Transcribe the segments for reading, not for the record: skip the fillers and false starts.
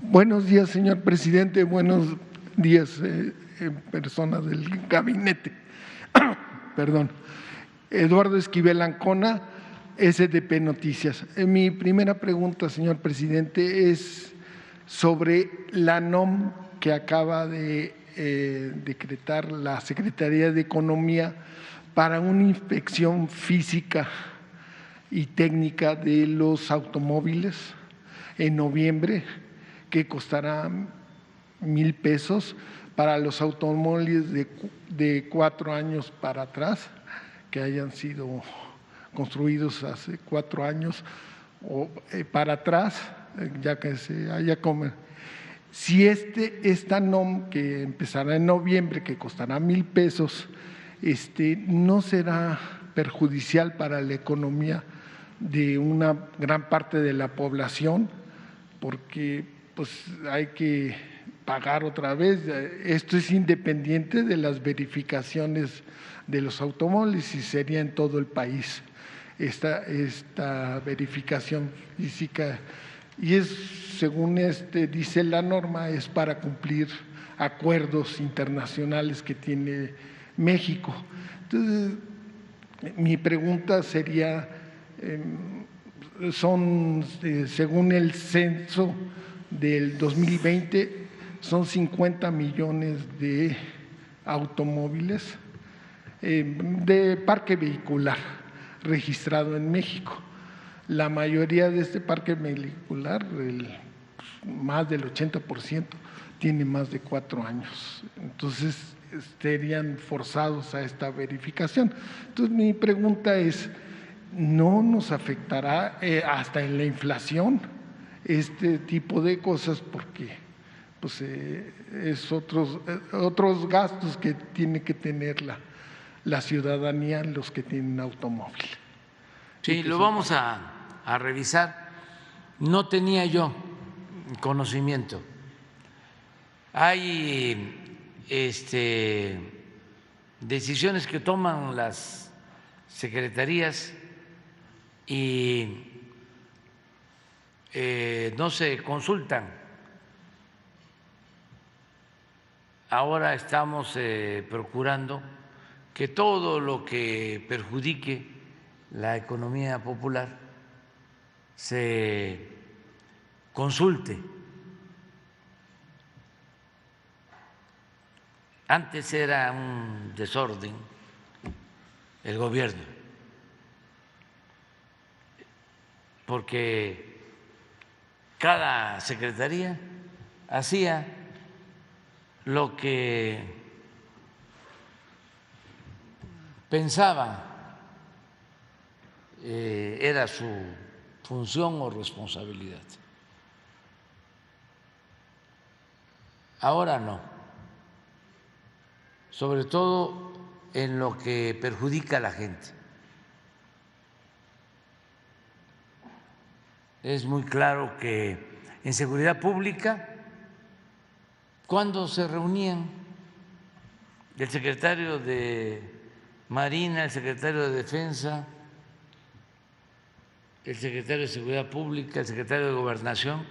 Buenos días, señor presidente. Buenos días, personas del gabinete. Perdón. Eduardo Esquivel Ancona, SDP Noticias. Mi primera pregunta, señor presidente, es sobre la NOM que acaba de decretar la Secretaría de Economía para una inspección física y técnica de los automóviles en noviembre, que costará 1,000 pesos para los automóviles de 4 años para atrás, que hayan sido construidos hace 4 años o para atrás, ya que se haya si esta NOM que empezará en noviembre, que costará 1,000 pesos, no será perjudicial para la economía de una gran parte de la población, porque pues hay que pagar otra vez. Esto es independiente de las verificaciones de los automóviles y sería en todo el país esta verificación física, y es, según dice la norma, es para cumplir acuerdos internacionales que tiene México. Entonces, mi pregunta sería, según el censo del 2020, son 50 millones de automóviles de parque vehicular registrado en México. La mayoría de este parque vehicular, más del 80%, tiene más de 4 años. Entonces, estarían forzados a esta verificación. Entonces, mi pregunta es, ¿no nos afectará hasta en la inflación este tipo de cosas? Porque pues, es otros gastos que tiene que tener la ciudadanía, los que tienen automóvil. Sí, lo vamos a revisar. No tenía yo conocimiento. Hay decisiones que toman las secretarías y no se consultan. Ahora estamos procurando que todo lo que perjudique la economía popular se consulte. Antes era un desorden el gobierno, porque cada secretaría hacía lo que pensaba era su función o responsabilidad. Ahora no, sobre todo en lo que perjudica a la gente. Es muy claro que en seguridad pública, cuando se reunían el secretario de Marina, el secretario de Defensa, el secretario de Seguridad Pública, el secretario de Gobernación,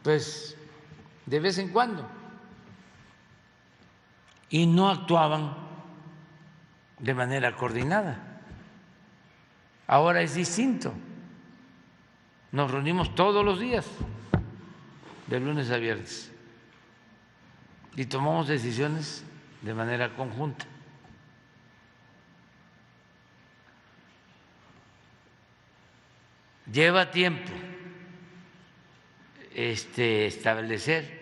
pues de vez en cuando, y no actuaban de manera coordinada. Ahora es distinto. Nos reunimos todos los días, de lunes a viernes, y tomamos decisiones de manera conjunta. Lleva tiempo establecer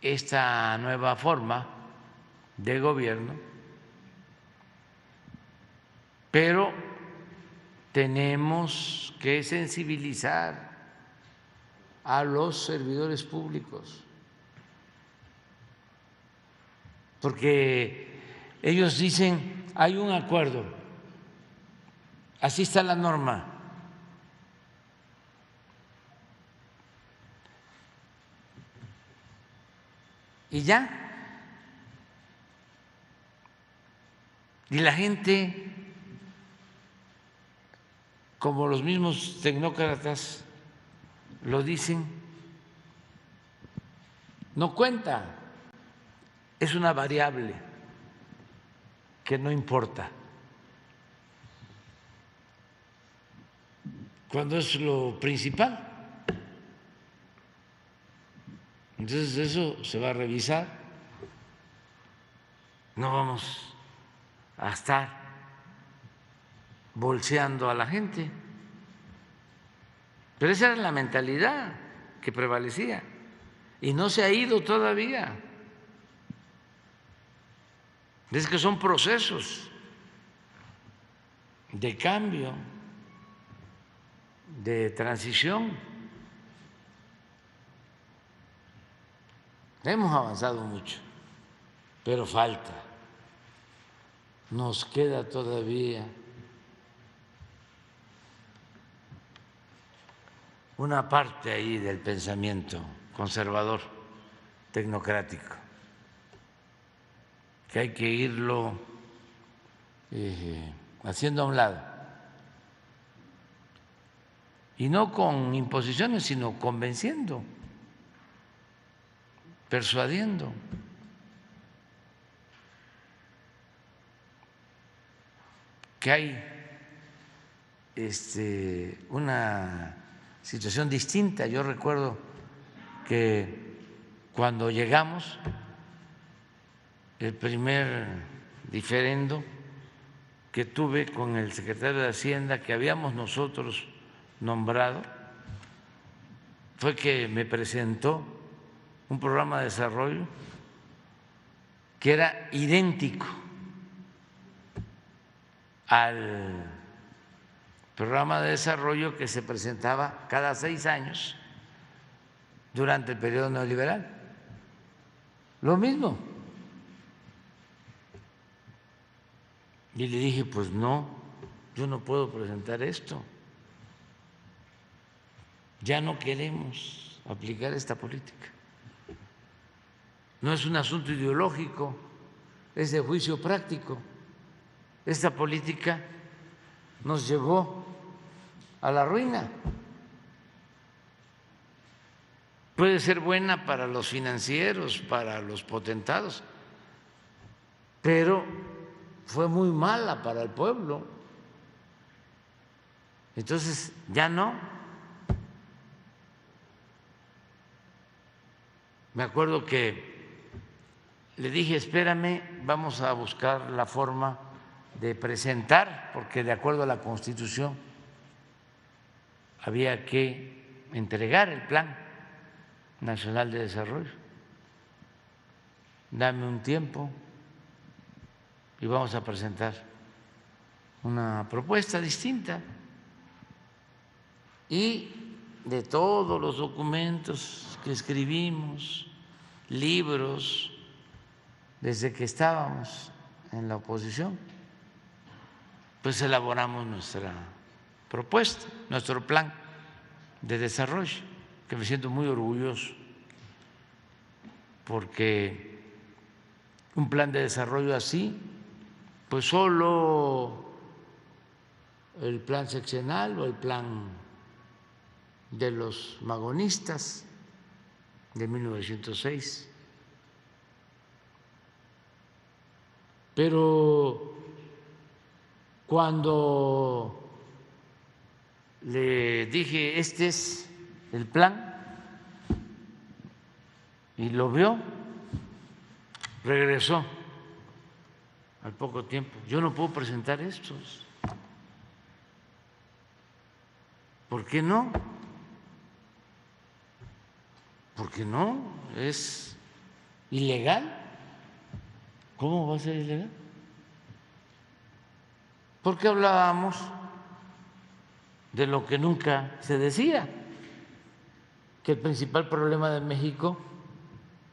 esta nueva forma de gobierno, pero tenemos que sensibilizar a los servidores públicos, porque ellos dicen, hay un acuerdo, así está la norma. Y ya. Y la gente, como los mismos tecnócratas, lo dicen, no cuenta, es una variable que no importa. Cuando es lo principal. Entonces eso se va a revisar. No vamos a estar bolseando a la gente. Pero esa era la mentalidad que prevalecía y no se ha ido todavía. Es que son procesos de cambio, de transición. Hemos avanzado mucho, pero falta. Nos queda todavía una parte ahí del pensamiento conservador, tecnocrático, que hay que irlo haciendo a un lado. Y no con imposiciones, sino convenciendo, persuadiendo. Que hay una situación distinta. Yo recuerdo que cuando llegamos, el primer diferendo que tuve con el secretario de Hacienda que habíamos nosotros nombrado fue que me presentó un programa de desarrollo que era idéntico al programa de desarrollo que se presentaba cada 6 años durante el periodo neoliberal. Lo mismo. Y le dije, pues no, yo no puedo presentar esto. Ya no queremos aplicar esta política. No es un asunto ideológico, es de juicio práctico. Esta política nos llevó a la ruina. Puede ser buena para los financieros, para los potentados, pero fue muy mala para el pueblo. Entonces, ya no. Me acuerdo que le dije, espérame, vamos a buscar la forma de presentar, porque de acuerdo a la Constitución había que entregar el Plan Nacional de Desarrollo. Dame un tiempo y vamos a presentar una propuesta distinta. Y de todos los documentos que escribimos, libros, desde que estábamos en la oposición, pues elaboramos nuestra propuesta, nuestro plan de desarrollo, que me siento muy orgulloso, porque un plan de desarrollo así, pues solo el plan sexenal o el plan de los magonistas de 1906. Pero cuando le dije, este es el plan, y lo vio, regresó al poco tiempo. Yo no puedo presentar estos. ¿Por qué no? Porque no, es ilegal. ¿Cómo va a ser ilegal? Porque hablábamos de lo que nunca se decía, que el principal problema de México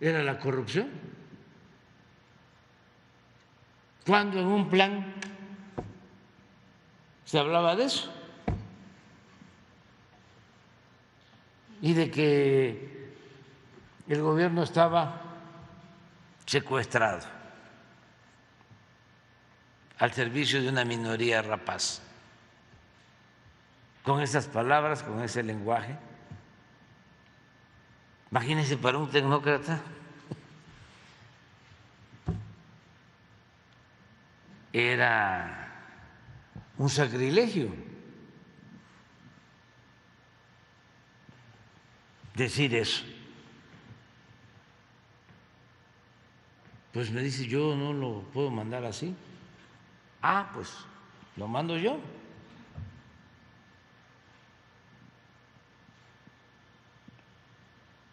era la corrupción. Cuando en un plan se hablaba de eso y de que el gobierno estaba secuestrado al servicio de una minoría rapaz. Con esas palabras, con ese lenguaje, Imagínense para un tecnócrata era un sacrilegio decir eso. Pues me dice, yo no lo puedo mandar así. Ah, pues lo mando yo.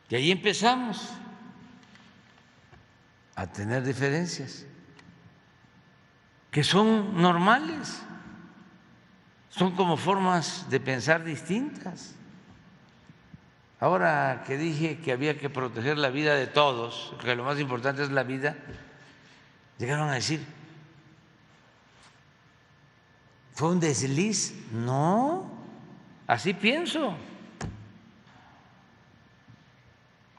Y ahí empezamos a tener diferencias que son normales, son como formas de pensar distintas. Ahora que dije que había que proteger la vida de todos, que lo más importante es la vida, llegaron a decir, ¿fue un desliz? No, así pienso.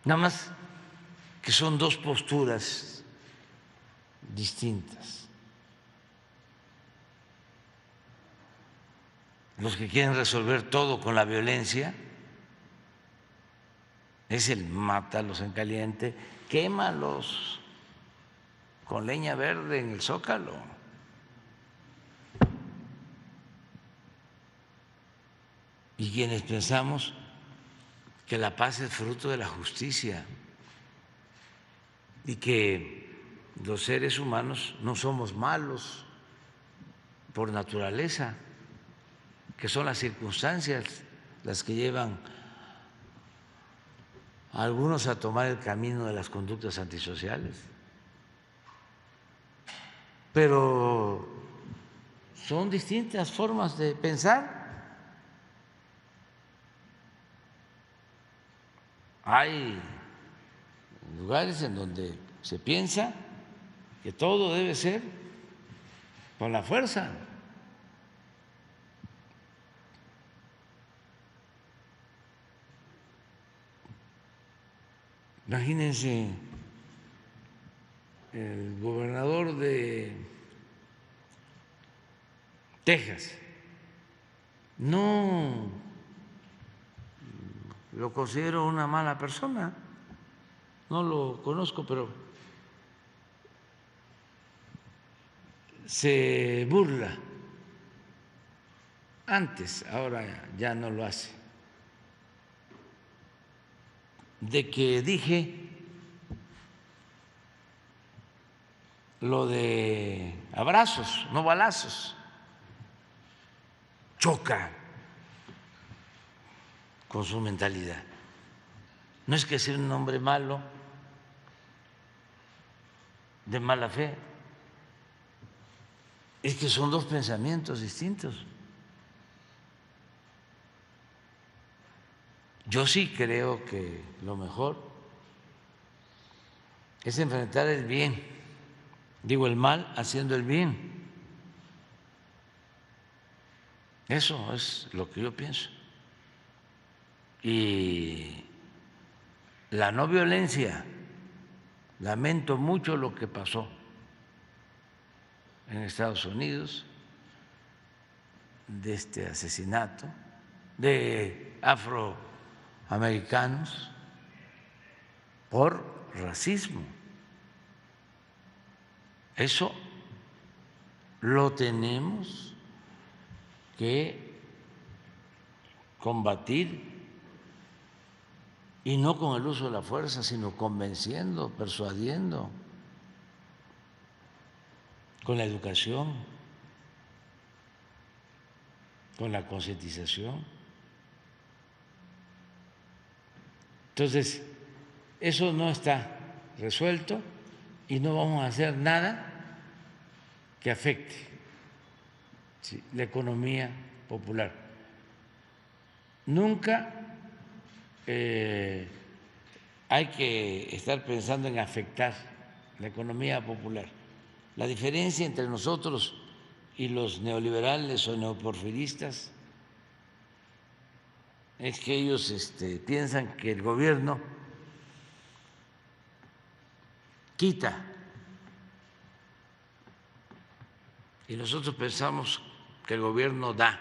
Nada más que son dos posturas distintas. Los que quieren resolver todo con la violencia es el mátalos en caliente, quémalos con leña verde en el Zócalo. Y quienes pensamos que la paz es fruto de la justicia y que los seres humanos no somos malos por naturaleza, que son las circunstancias las que llevan a algunos a tomar el camino de las conductas antisociales. Pero son distintas formas de pensar. Hay lugares en donde se piensa que todo debe ser con la fuerza. Imagínense el gobernador de Texas, no lo considero una mala persona, no lo conozco, pero se burla antes, ahora ya no lo hace, de que dije lo de abrazos, no balazos. Choca con su mentalidad. No es que sea un hombre malo, de mala fe, es que son dos pensamientos distintos. Yo sí creo que lo mejor es enfrentar el bien, digo el mal haciendo el bien. Eso es lo que yo pienso. Y la no violencia, lamento mucho lo que pasó en Estados Unidos, de este asesinato de afroamericanos por racismo. Eso lo tenemos que combatir, y no con el uso de la fuerza, sino convenciendo, persuadiendo, con la educación, con la concientización. Entonces, eso no está resuelto y no vamos a hacer nada que afecte la economía popular. Nunca hay que estar pensando en afectar la economía popular. La diferencia entre nosotros y los neoliberales o neoporfiristas es que ellos piensan que el gobierno quita y nosotros pensamos que el gobierno da.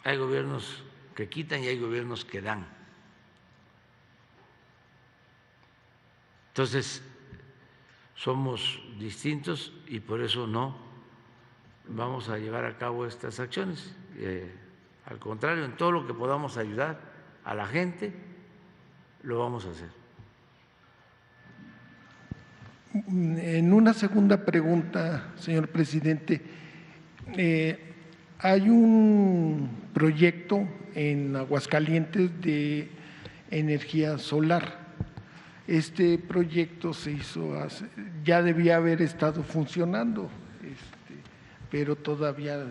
Hay gobiernos que quitan y hay gobiernos que dan. Entonces, somos distintos y por eso no vamos a llevar a cabo estas acciones. Al contrario, en todo lo que podamos ayudar a la gente, lo vamos a hacer. En una segunda pregunta, señor presidente, hay un proyecto en Aguascalientes de energía solar. Este proyecto se hizo ya debía haber estado funcionando, pero todavía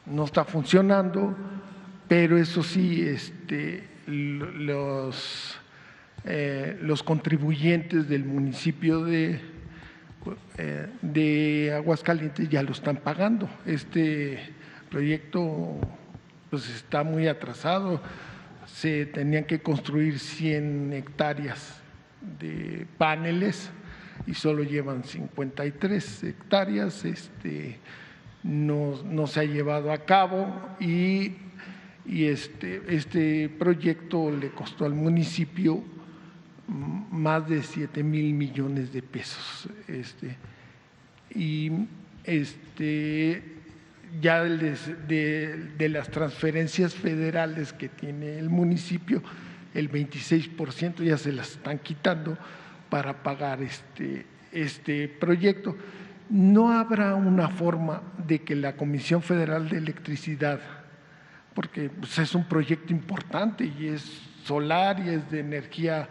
no está funcionando. Pero eso sí, los contribuyentes del municipio de Aguascalientes ya lo están pagando. Este proyecto pues está muy atrasado. Se tenían que construir 100 hectáreas de paneles y solo llevan 53 hectáreas. No se ha llevado a cabo y este proyecto le costó al municipio más de 7,000 millones de pesos. Ya de las transferencias federales que tiene el municipio, el 26% ya se las están quitando para pagar este proyecto. ¿No habrá una forma de que la Comisión Federal de Electricidad, porque pues, es un proyecto importante y es solar y es de energía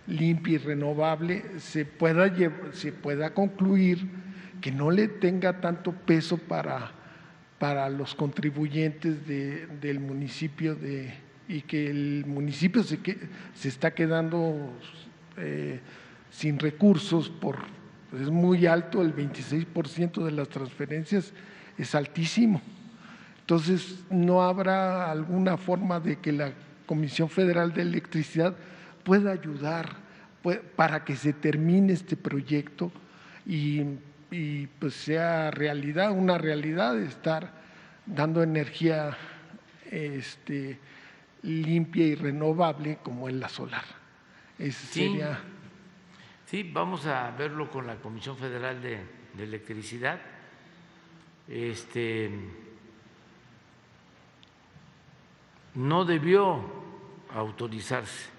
limpia y renovable, se pueda concluir que no le tenga tanto peso para los contribuyentes del municipio y que el municipio se está quedando sin recursos es muy alto, el 26% de las transferencias es altísimo. Entonces, ¿no habrá alguna forma de que la Comisión Federal de Electricidad pueda ayudar para que se termine este proyecto y pues sea una realidad de estar dando energía limpia y renovable como es la solar? Sí, vamos a verlo con la Comisión Federal de Electricidad. No debió autorizarse,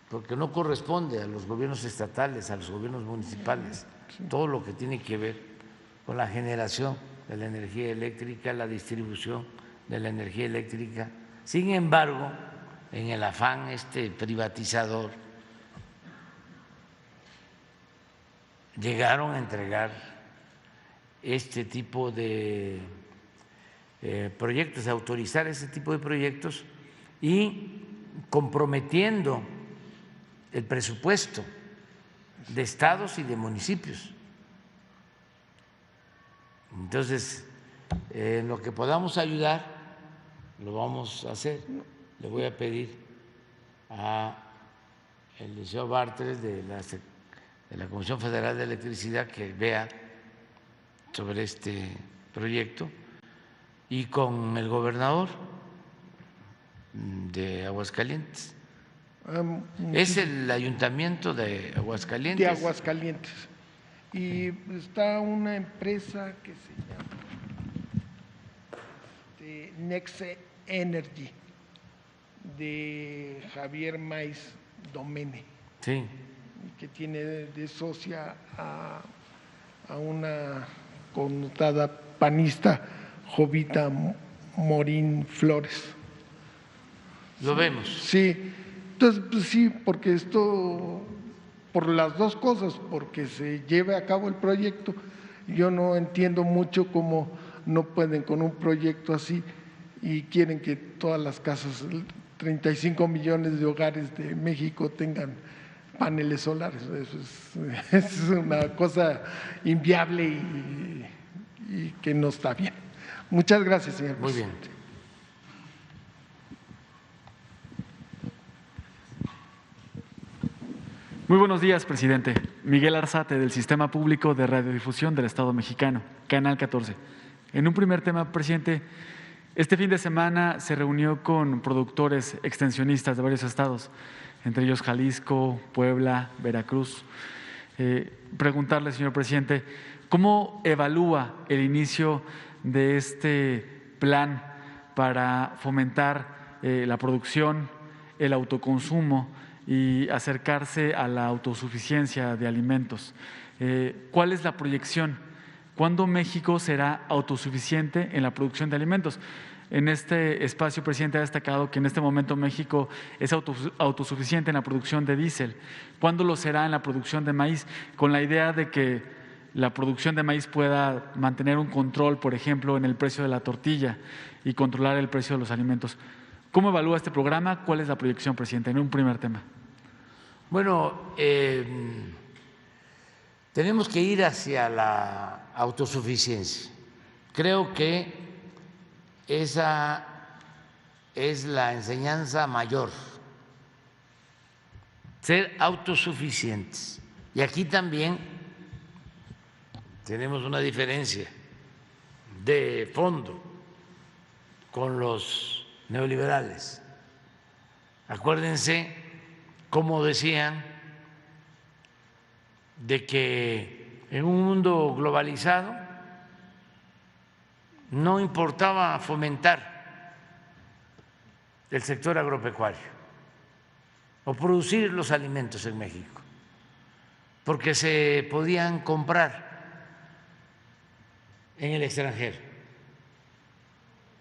porque no corresponde a los gobiernos estatales, a los gobiernos municipales, todo lo que tiene que ver con la generación de la energía eléctrica, la distribución de la energía eléctrica. Sin embargo, en el afán privatizador, llegaron a entregar este tipo de proyectos, a autorizar ese tipo de proyectos y comprometiendo el presupuesto de estados y de municipios. Entonces, en lo que podamos ayudar, lo vamos a hacer. Le voy a pedir al licenciado Bartres de la Comisión Federal de Electricidad que vea sobre este proyecto y con el gobernador de Aguascalientes. Es el ayuntamiento de Aguascalientes. De Aguascalientes. Y está una empresa que se llama Next Energy, de Javier Maiz Domene, sí, que tiene de socia a una connotada panista, Jovita Morín Flores. Lo vemos. Sí, entonces pues sí, porque por las dos cosas, porque se lleve a cabo el proyecto, yo no entiendo mucho cómo no pueden con un proyecto así y quieren que todas las casas, 35 millones de hogares de México tengan paneles solares. Eso es una cosa inviable y que no está bien. Muchas gracias, señor presidente. Muy bien. Muy buenos días, presidente. Miguel Arzate, del Sistema Público de Radiodifusión del Estado Mexicano, Canal 14. En un primer tema, presidente, Este fin de semana se reunió con productores extensionistas de varios estados, entre ellos Jalisco, Puebla, Veracruz. Preguntarle, señor presidente, ¿cómo evalúa el inicio de este plan para fomentar la producción, el autoconsumo y acercarse a la autosuficiencia de alimentos? ¿Cuál es la proyección? ¿Cuándo México será autosuficiente en la producción de alimentos? En este espacio, presidente, ha destacado que en este momento México es autosuficiente en la producción de diésel. ¿Cuándo lo será en la producción de maíz? Con la idea de que la producción de maíz pueda mantener un control, por ejemplo, en el precio de la tortilla y controlar el precio de los alimentos. ¿Cómo evalúa este programa? ¿Cuál es la proyección, presidente? En un primer tema. Bueno, tenemos que ir hacia la autosuficiencia. Creo que esa es la enseñanza mayor, ser autosuficientes. Y aquí también tenemos una diferencia de fondo con los neoliberales. Acuérdense cómo decían de que en un mundo globalizado no importaba fomentar el sector agropecuario o producir los alimentos en México, porque se podían comprar en el extranjero.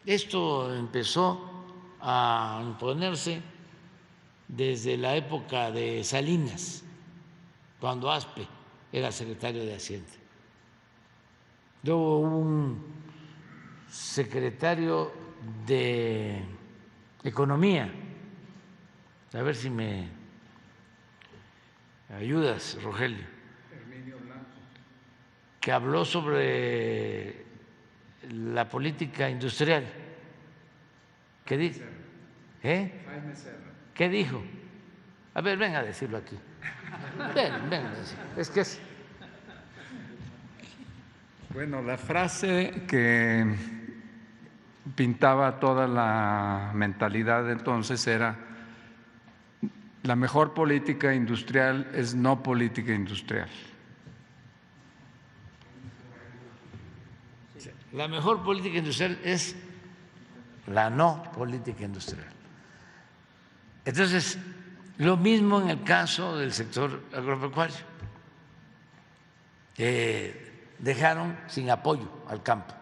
Esto empezó a imponerse desde la época de Salinas, cuando Aspe era secretario de Hacienda. Luego hubo un secretario de Economía, a ver si me ayudas, Rogelio, que habló sobre la política industrial. ¿Qué dijo? ¿Qué dijo? A ver, venga a decirlo aquí. Ven a decirlo. Es que es... Bueno, la frase que pintaba toda la mentalidad de entonces era: la mejor política industrial es no política industrial. La mejor política industrial es la no política industrial. Entonces, lo mismo en el caso del sector agropecuario. Dejaron sin apoyo al campo.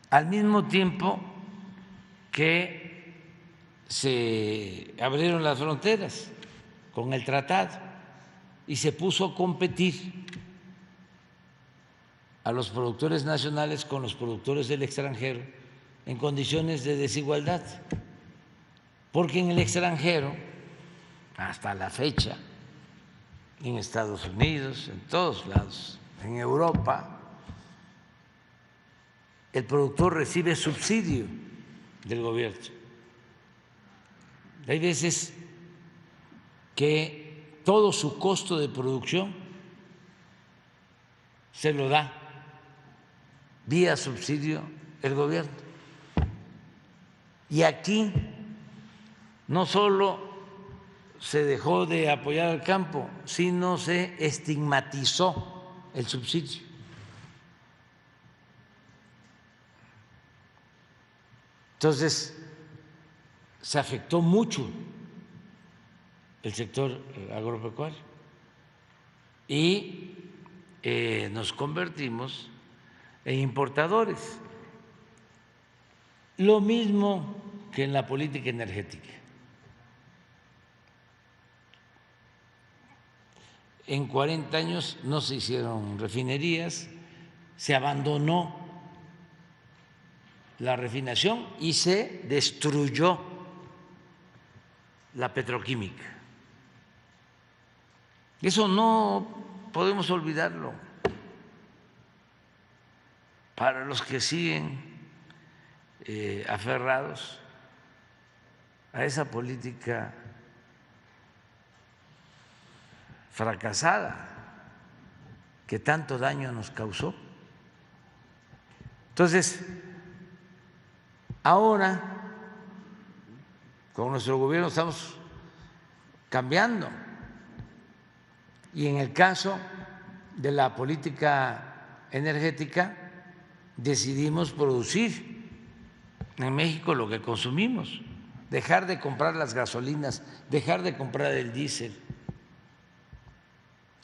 Al mismo tiempo que se abrieron las fronteras con el tratado y se puso a competir a los productores nacionales con los productores del extranjero en condiciones de desigualdad, porque en el extranjero, hasta la fecha, en Estados Unidos, en todos lados, en Europa, el productor recibe subsidio del gobierno. Hay veces que todo su costo de producción se lo da vía subsidio el gobierno. Y aquí no solo se dejó de apoyar al campo, sino se estigmatizó el subsidio. Entonces, se afectó mucho el sector agropecuario y nos convertimos en importadores. Lo mismo que en la política energética. En 40 años no se hicieron refinerías, se abandonó la refinación y se destruyó la petroquímica. Eso no podemos olvidarlo. Para los que siguen aferrados a esa política fracasada que tanto daño nos causó. Entonces, Ahora, con nuestro gobierno estamos cambiando. Y en el caso de la política energética, decidimos producir en México lo que consumimos, dejar de comprar las gasolinas, dejar de comprar el diésel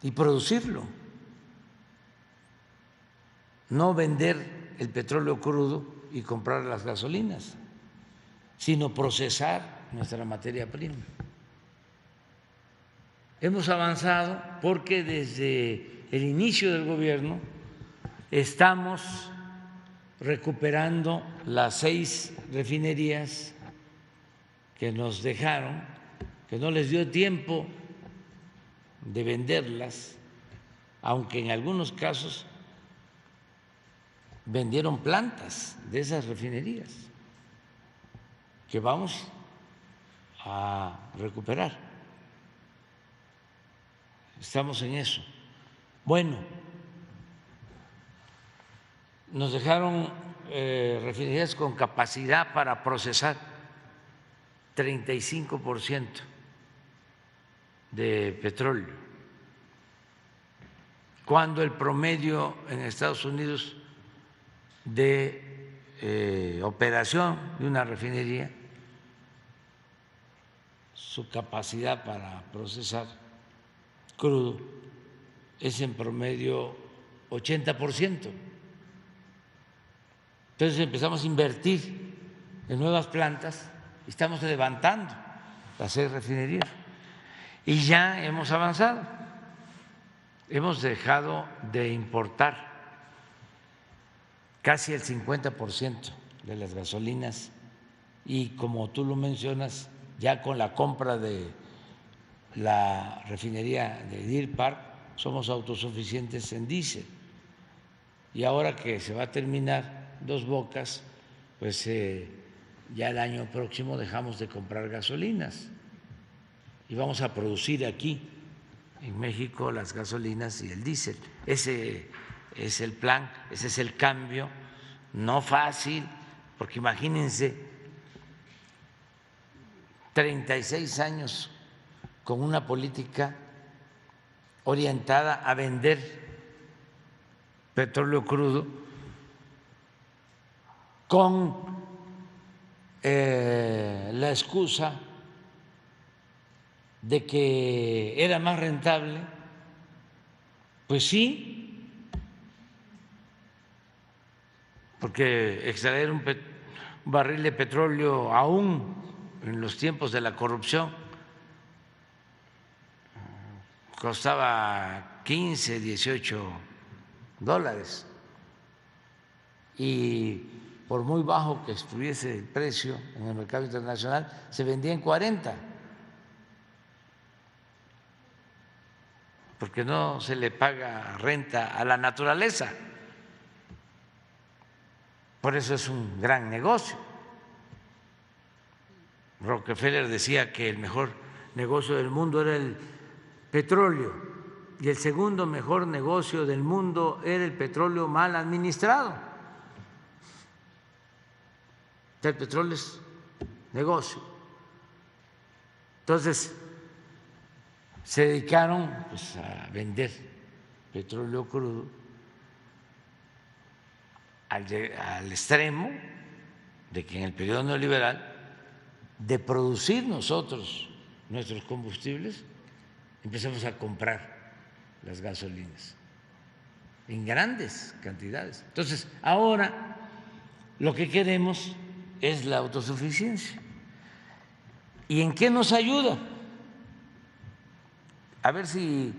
y producirlo. No vender el petróleo crudo y comprar las gasolinas, sino procesar nuestra materia prima. Hemos avanzado porque desde el inicio del gobierno estamos recuperando las 6 refinerías que nos dejaron, que no les dio tiempo de venderlas, aunque en algunos casos vendieron plantas de esas refinerías que vamos a recuperar. Estamos en eso. Bueno, nos dejaron refinerías con capacidad para procesar 35% de petróleo, cuando el promedio en Estados Unidos de operación de una refinería, su capacidad para procesar crudo es en promedio 80%. Entonces empezamos a invertir en nuevas plantas y estamos levantando las 6 refinerías y ya hemos avanzado. Hemos dejado de importar casi el 50% de las gasolinas y, como tú lo mencionas, ya con la compra de la refinería de Deer Park somos autosuficientes en diésel. Y ahora que se va a terminar Dos Bocas, pues ya el año próximo dejamos de comprar gasolinas y vamos a producir aquí en México las gasolinas y el diésel. Ese es el plan, ese es el cambio, no fácil, porque imagínense 36 años con una política orientada a vender petróleo crudo con la excusa de que era más rentable. Pues sí, porque extraer un barril de petróleo aún en los tiempos de la corrupción costaba 15, 18 dólares y por muy bajo que estuviese el precio en el mercado internacional, se vendía en 40, porque no se le paga renta a la naturaleza. Por eso es un gran negocio. Rockefeller decía que el mejor negocio del mundo era el petróleo y el segundo mejor negocio del mundo era el petróleo mal administrado. El petróleo es negocio. Entonces se dedicaron pues, a vender petróleo crudo al extremo de que en el periodo neoliberal, de producir nosotros nuestros combustibles, empezamos a comprar las gasolinas en grandes cantidades. Entonces, ahora lo que queremos es la autosuficiencia. ¿Y en qué nos ayuda? A ver si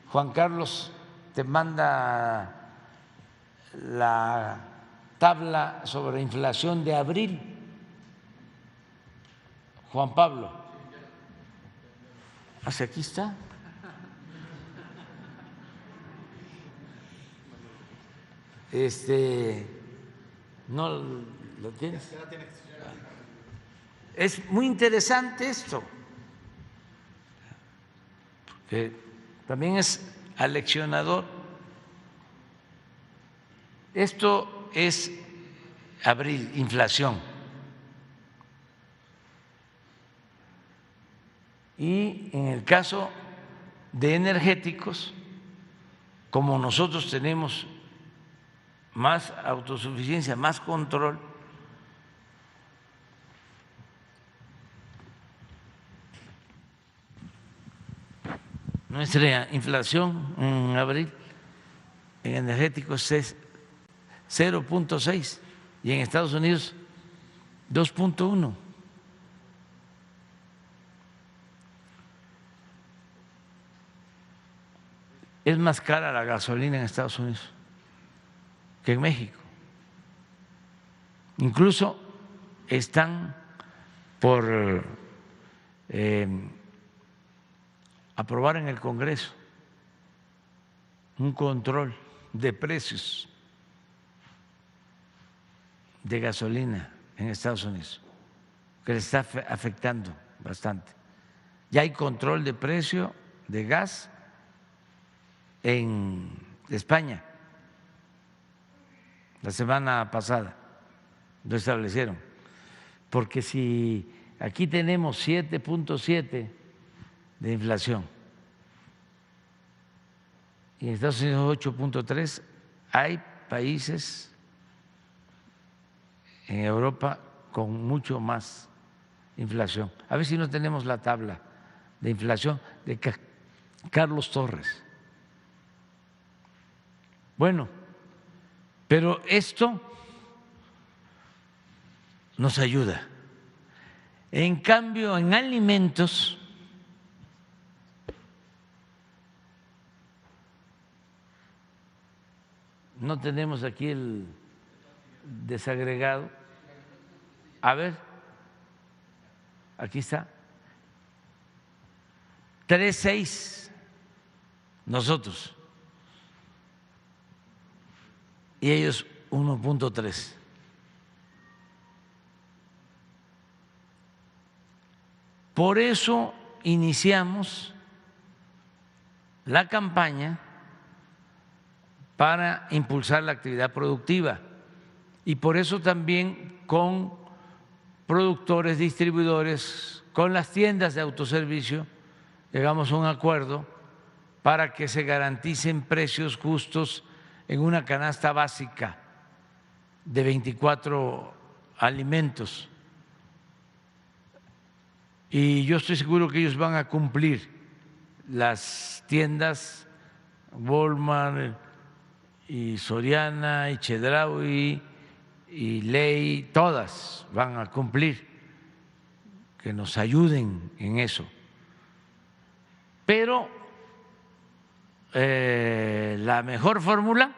Juan Carlos te manda la tabla sobre inflación de abril. Juan Pablo. ¿Hacia aquí está? ¿No lo tienes? Es muy interesante esto, porque también es aleccionador. Esto es abril, inflación Y en el caso de energéticos, como nosotros tenemos más autosuficiencia, más control, nuestra inflación en abril en energéticos es 0.6 y en Estados Unidos 2.1. Es más cara la gasolina en Estados Unidos que en México. Incluso están por aprobar en el Congreso un control de precios de gasolina en Estados Unidos, que le está afectando bastante. Ya hay control de precio de gas en España. La semana pasada lo establecieron, porque si aquí tenemos 7.7 de inflación y en Estados Unidos 8.3, hay países en Europa con mucho más inflación. A ver si no tenemos la tabla de inflación de Carlos Torres. Bueno, pero esto nos ayuda. En cambio, en alimentos, no tenemos aquí el desagregado. A ver, aquí está. 3.6 nosotros y ellos 1.3. Por eso iniciamos la campaña para impulsar la actividad productiva y por eso también con productores, distribuidores, con las tiendas de autoservicio llegamos a un acuerdo para que se garanticen precios justos en una canasta básica de 24 alimentos. Y yo estoy seguro que ellos van a cumplir, las tiendas Walmart y Soriana y Chedraui y Ley, todas van a cumplir, que nos ayuden en eso. Pero la mejor fórmula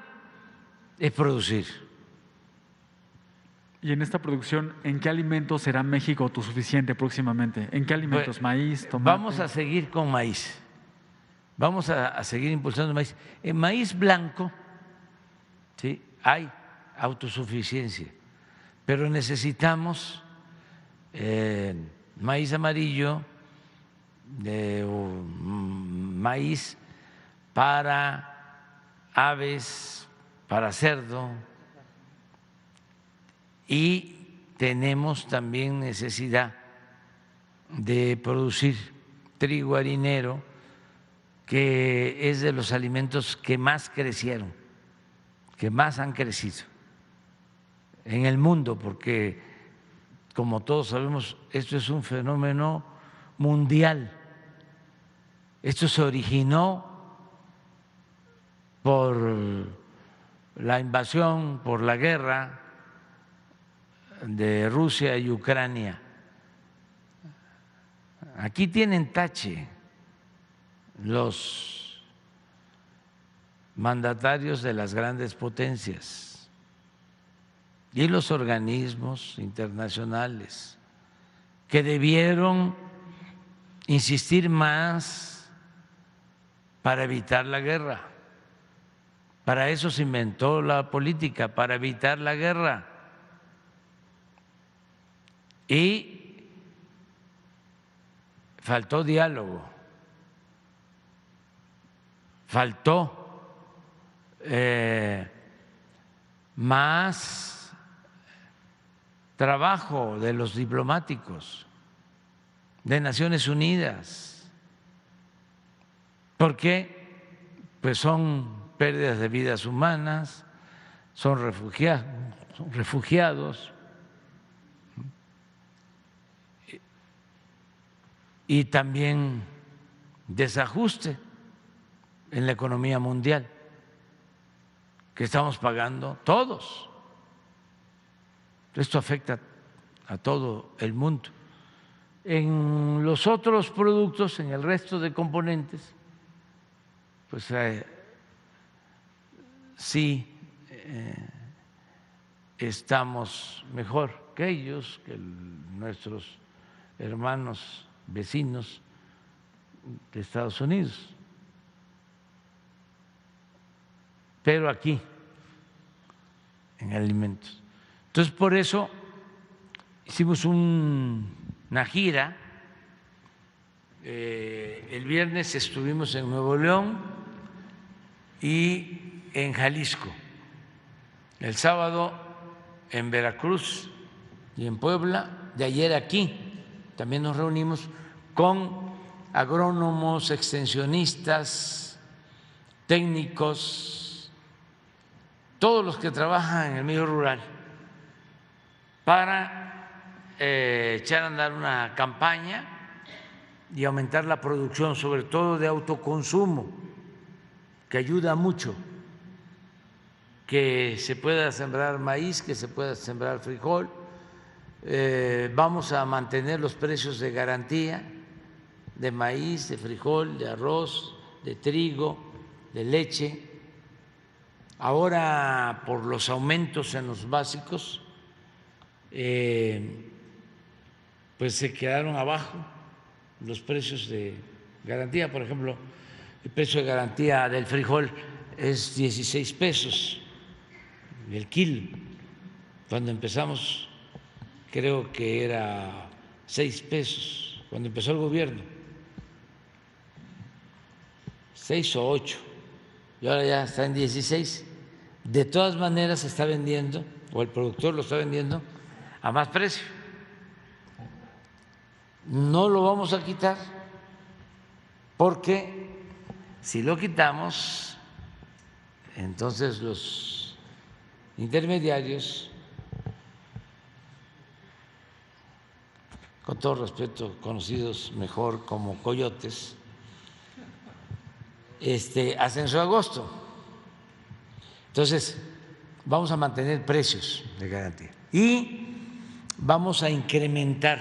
es producir. Y en esta producción, ¿en qué alimentos será México autosuficiente próximamente? ¿En qué alimentos? Pues, ¿Maíz, tomate? Vamos a seguir con maíz. Vamos a seguir impulsando maíz. En maíz blanco, sí, hay autosuficiencia, pero necesitamos maíz amarillo o maíz para aves, para cerdo, y tenemos también necesidad de producir trigo harinero, que es de los alimentos que más crecieron, que más han crecido en el mundo, porque como todos sabemos, esto es un fenómeno mundial. Esto se originó por la invasión, por la guerra de Rusia y Ucrania. Aquí tienen tache los mandatarios de las grandes potencias y los organismos internacionales que debieron insistir más para evitar la guerra. Para eso se inventó la política, para evitar la guerra. Y faltó diálogo, faltó más trabajo de los diplomáticos, de Naciones Unidas. ¿Por qué? Pues son pérdidas de vidas humanas, son refugiados y también desajuste en la economía mundial que estamos pagando todos. Esto afecta a todo el mundo. En los otros productos, en el resto de componentes, pues sí estamos mejor que ellos, que nuestros hermanos vecinos de Estados Unidos. Pero aquí, en alimentos. Entonces, por eso hicimos una gira. El viernes estuvimos en Nuevo León y en Jalisco. El sábado en Veracruz y en Puebla. De ayer aquí también nos reunimos con agrónomos, extensionistas, técnicos, todos los que trabajan en el medio rural, para echar a andar una campaña y aumentar la producción, sobre todo de autoconsumo, que ayuda mucho, que se pueda sembrar maíz, que se pueda sembrar frijol. Vamos a mantener los precios de garantía de maíz, de frijol, de arroz, de trigo, de leche. Ahora, por los aumentos en los básicos, pues se quedaron abajo los precios de garantía. Por ejemplo, el precio de garantía del frijol es 16 pesos el kilo. Cuando empezamos, creo que era 6 pesos, cuando empezó el gobierno, 6 o 8, y ahora ya está en 16. De todas maneras se está vendiendo, o el productor lo está vendiendo a más precio. No lo vamos a quitar, porque si lo quitamos, entonces los intermediarios, con todo respeto, conocidos mejor como coyotes, hacen su agosto. Entonces, vamos a mantener precios de garantía y vamos a incrementar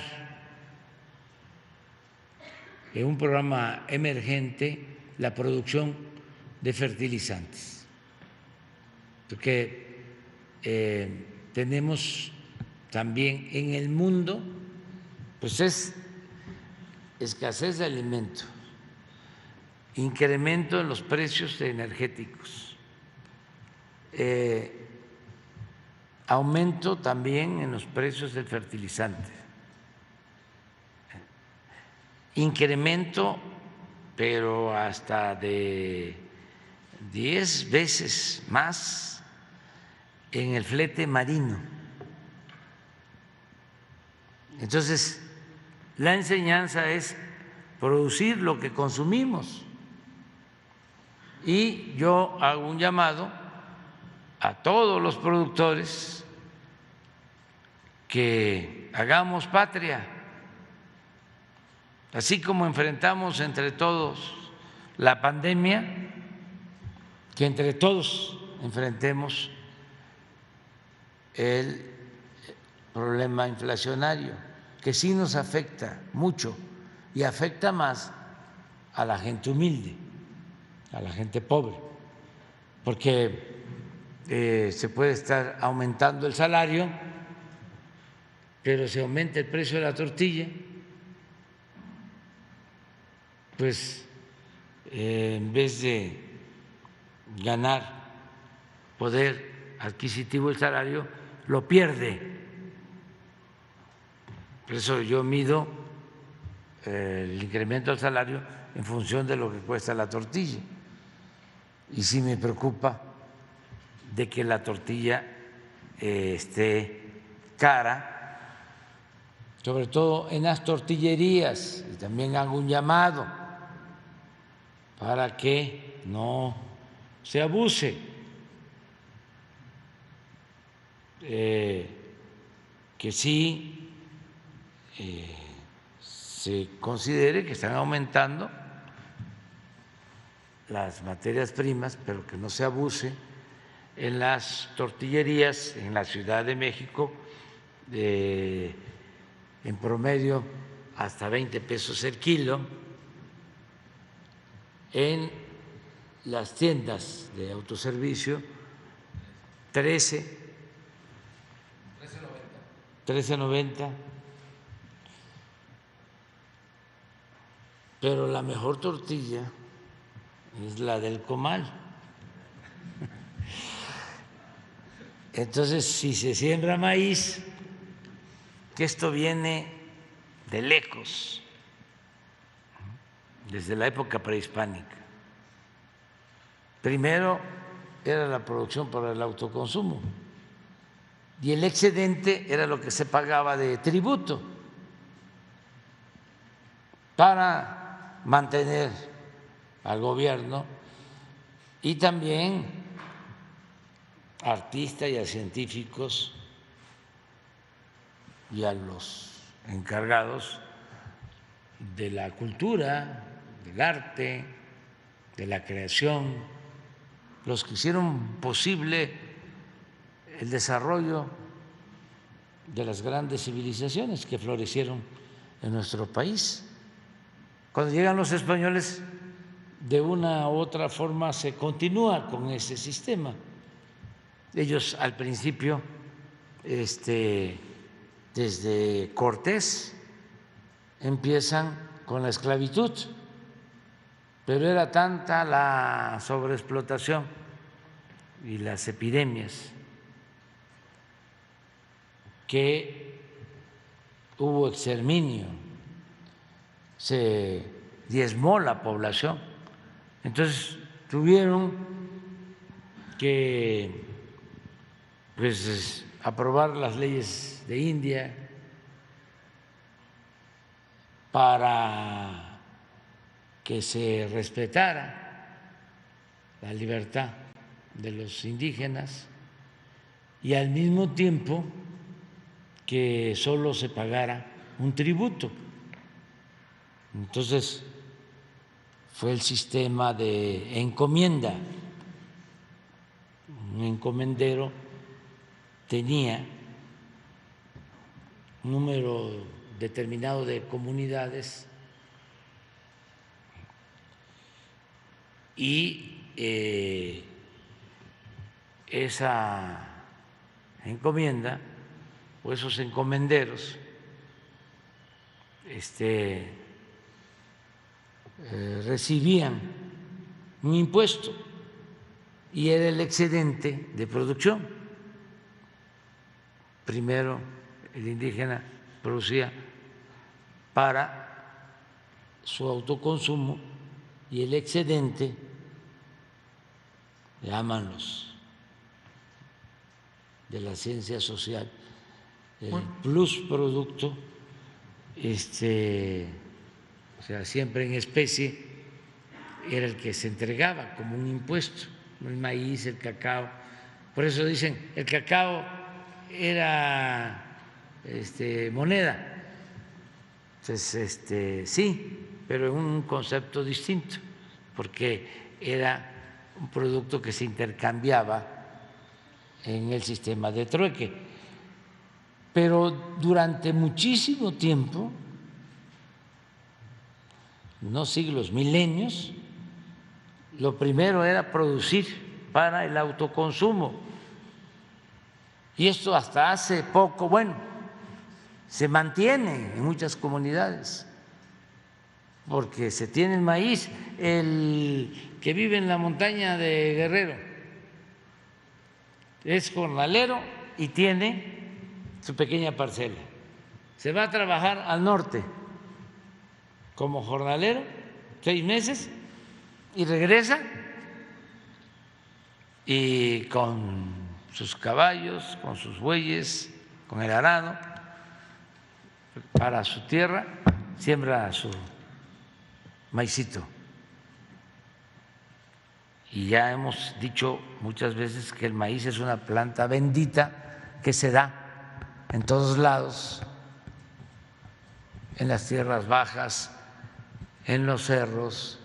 en un programa emergente la producción de fertilizantes, porque tenemos también en el mundo, pues es escasez de alimentos, incremento en los precios de energéticos, aumento también en los precios del fertilizante, incremento, pero hasta de 10 veces más en el flete marino. Entonces, la enseñanza es producir lo que consumimos. Y yo hago un llamado a todos los productores que hagamos patria, así como enfrentamos entre todos la pandemia, que entre todos enfrentemos el problema inflacionario, que sí nos afecta mucho y afecta más a la gente humilde, a la gente pobre, porque se puede estar aumentando el salario, pero si aumenta el precio de la tortilla, pues en vez de ganar poder adquisitivo el salario, lo pierde. Por eso yo mido el incremento del salario en función de lo que cuesta la tortilla. Y sí me preocupa de que la tortilla esté cara sobre todo en las tortillerías, y también hago un llamado para que no se abuse, que sí se considere que están aumentando las materias primas, pero que no se abuse. En las tortillerías en la Ciudad de México, en promedio hasta 20 pesos el kilo. En las tiendas de autoservicio, 13.90. Pero la mejor tortilla es la del comal. Entonces, si se siembra maíz, que esto viene de lejos, desde la época prehispánica. Primero era la producción para el autoconsumo y el excedente era lo que se pagaba de tributo para mantener al gobierno y también a artistas y a científicos y a los encargados de la cultura, del arte, de la creación, los que hicieron posible el desarrollo de las grandes civilizaciones que florecieron en nuestro país. Cuando llegan los españoles, de una u otra forma se continúa con ese sistema. Ellos al principio, desde Cortés, empiezan con la esclavitud, pero era tanta la sobreexplotación y las epidemias que hubo exterminio, se diezmó la población. Entonces tuvieron que aprobar las leyes de India para que se respetara la libertad de los indígenas y al mismo tiempo que solo se pagara un tributo. Entonces fue el sistema de encomienda. Un encomendero tenía un número determinado de comunidades y esa encomienda o esos encomenderos recibían un impuesto y era el excedente de producción. Primero el indígena producía para su autoconsumo y el excedente, llaman los de la ciencia social, el plusproducto, o sea, siempre en especie, era el que se entregaba como un impuesto, el maíz, el cacao. Por eso dicen, el cacao era moneda. Entonces, sí, pero en un concepto distinto, porque era un producto que se intercambiaba en el sistema de trueque. Pero durante muchísimo tiempo, no siglos, milenios, lo primero era producir para el autoconsumo. Y esto hasta hace poco, bueno, se mantiene en muchas comunidades, porque se tiene el maíz. El que vive en la montaña de Guerrero es jornalero y tiene su pequeña parcela. Se va a trabajar al norte como jornalero 6 meses y regresa y con sus caballos, con sus bueyes, con el arado, para su tierra, siembra su maicito. Y ya hemos dicho muchas veces que el maíz es una planta bendita que se da en todos lados, en las tierras bajas, en los cerros,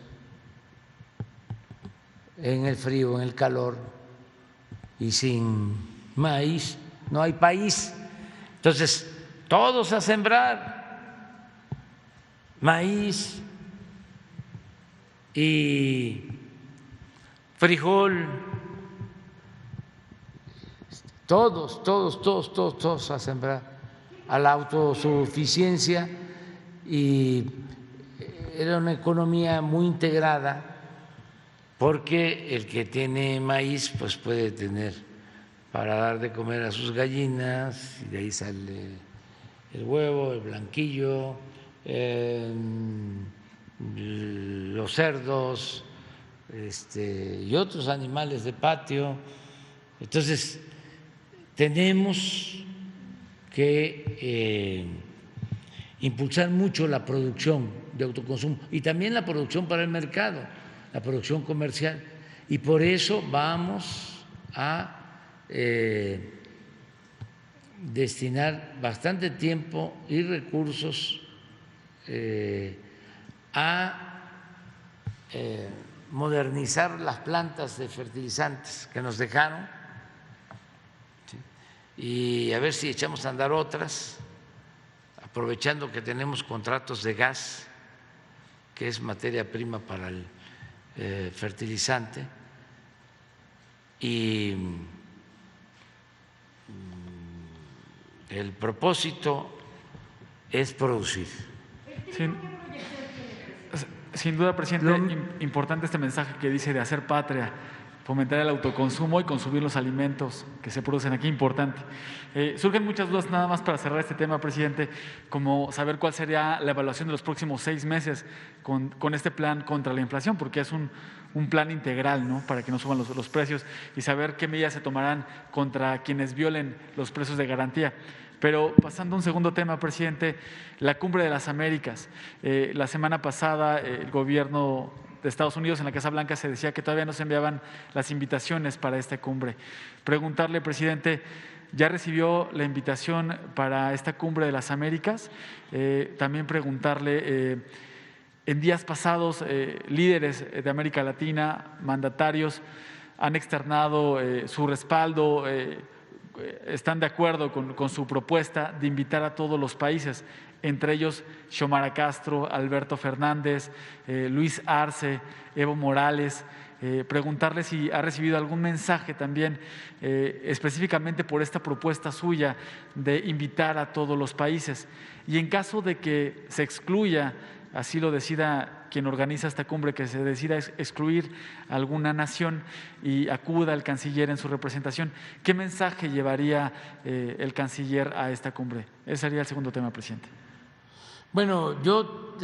en el frío, en el calor, y sin maíz no hay país. Entonces, todos a sembrar maíz y frijol, todos a sembrar, a la autosuficiencia, y era una economía muy integrada, porque el que tiene maíz pues puede tener para dar de comer a sus gallinas, y de ahí sale el huevo, el blanquillo, los cerdos, y otros animales de patio. Entonces, tenemos que impulsar mucho la producción de autoconsumo y también la producción para el mercado, la producción comercial. Y por eso vamos a destinar bastante tiempo y recursos a modernizar las plantas de fertilizantes que nos dejaron, ¿sí? Y a ver si echamos a andar otras, aprovechando que tenemos contratos de gas, que es materia prima para el fertilizante, y el propósito es producir. Sin duda, presidente, importante este mensaje que dice de hacer patria, fomentar el autoconsumo y consumir los alimentos que se producen aquí, importante. Surgen muchas dudas, nada más para cerrar este tema, presidente, como saber cuál sería la evaluación de los próximos 6 meses con este plan contra la inflación, porque es un plan integral, ¿no?, para que no suban los precios, y saber qué medidas se tomarán contra quienes violen los precios de garantía. Pero pasando a un segundo tema, presidente, la Cumbre de las Américas. La semana pasada el gobierno de Estados Unidos, en la Casa Blanca, se decía que todavía no se enviaban las invitaciones para esta cumbre. Preguntarle, presidente, ¿ya recibió la invitación para esta Cumbre de las Américas? También preguntarle, en días pasados, líderes de América Latina, mandatarios, han externado su respaldo, están de acuerdo con su propuesta de invitar a todos los países, entre ellos Xiomara Castro, Alberto Fernández, Luis Arce, Evo Morales. Preguntarle si ha recibido algún mensaje también específicamente por esta propuesta suya de invitar a todos los países, y en caso de que se excluya, así lo decida quien organiza esta cumbre, que se decida excluir alguna nación y acuda el canciller en su representación, ¿qué mensaje llevaría el canciller a esta cumbre? Ese sería el segundo tema, presidente. Bueno, yo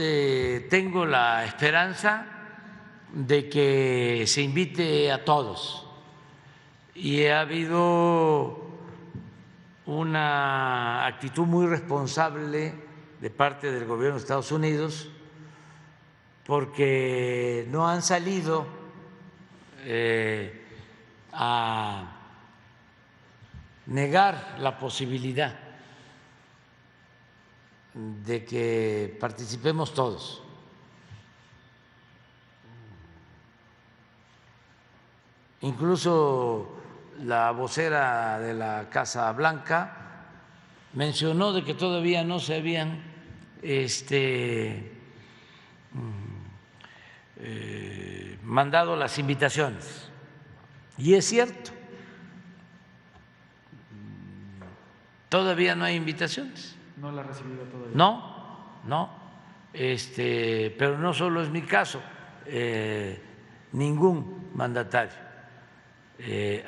tengo la esperanza de que se invite a todos, y ha habido una actitud muy responsable de parte del gobierno de Estados Unidos, porque no han salido a negar la posibilidad de que participemos todos. Incluso la vocera de la Casa Blanca mencionó de que todavía no se habían mandado las invitaciones, y es cierto, todavía no hay invitaciones. No la ha recibido todavía. No, pero no solo es mi caso, ningún mandatario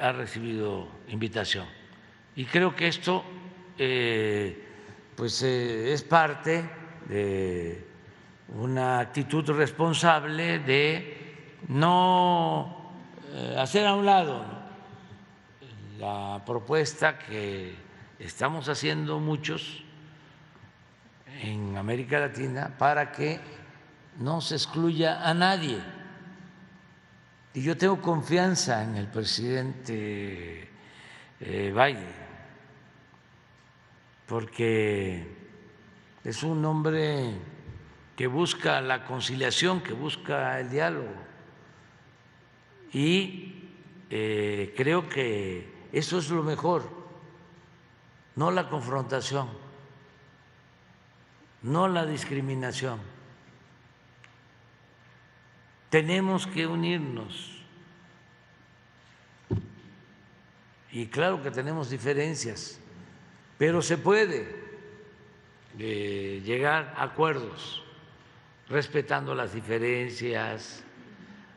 ha recibido invitación, y creo que esto pues es parte de una actitud responsable de no hacer a un lado la propuesta que estamos haciendo muchos en América Latina para que no se excluya a nadie. Y yo tengo confianza en el presidente Biden, porque es un hombre que busca la conciliación, que busca el diálogo. Y creo que eso es lo mejor, no la confrontación, no la discriminación. Tenemos que unirnos. Y claro que tenemos diferencias, pero se puede llegar a acuerdos respetando las diferencias,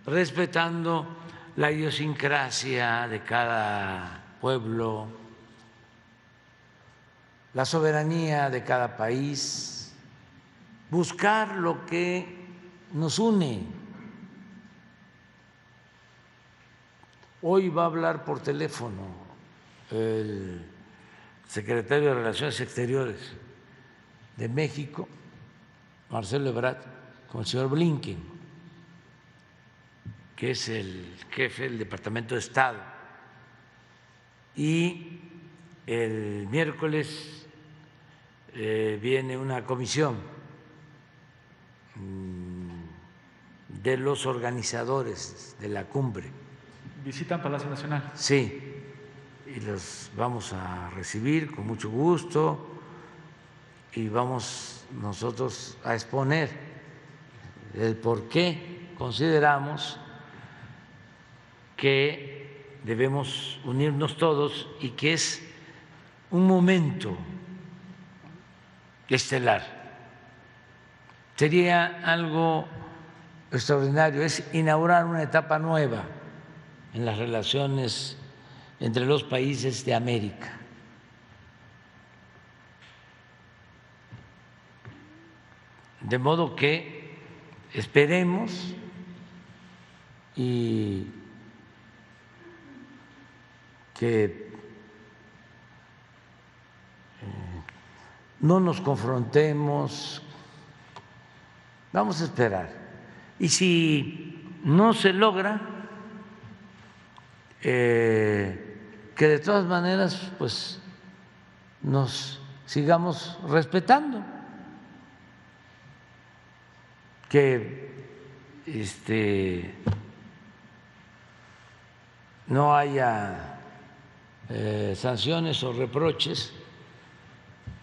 respetando la idiosincrasia de cada pueblo, la soberanía de cada país, buscar lo que nos une. Hoy va a hablar por teléfono el secretario de Relaciones Exteriores de México, Marcelo Ebrard, con el señor Blinken, que es el jefe del Departamento de Estado. Y el miércoles viene una comisión de los organizadores de la cumbre. ¿Visitan Palacio Nacional? Sí, y los vamos a recibir con mucho gusto y vamos nosotros a exponer el por qué consideramos que debemos unirnos todos y que es un momento estelar. Sería algo extraordinario, es inaugurar una etapa nueva en las relaciones entre los países de América. De modo que esperemos y que no nos confrontemos, vamos a esperar. Y si no se logra, que de todas maneras pues nos sigamos respetando, que no haya sanciones o reproches.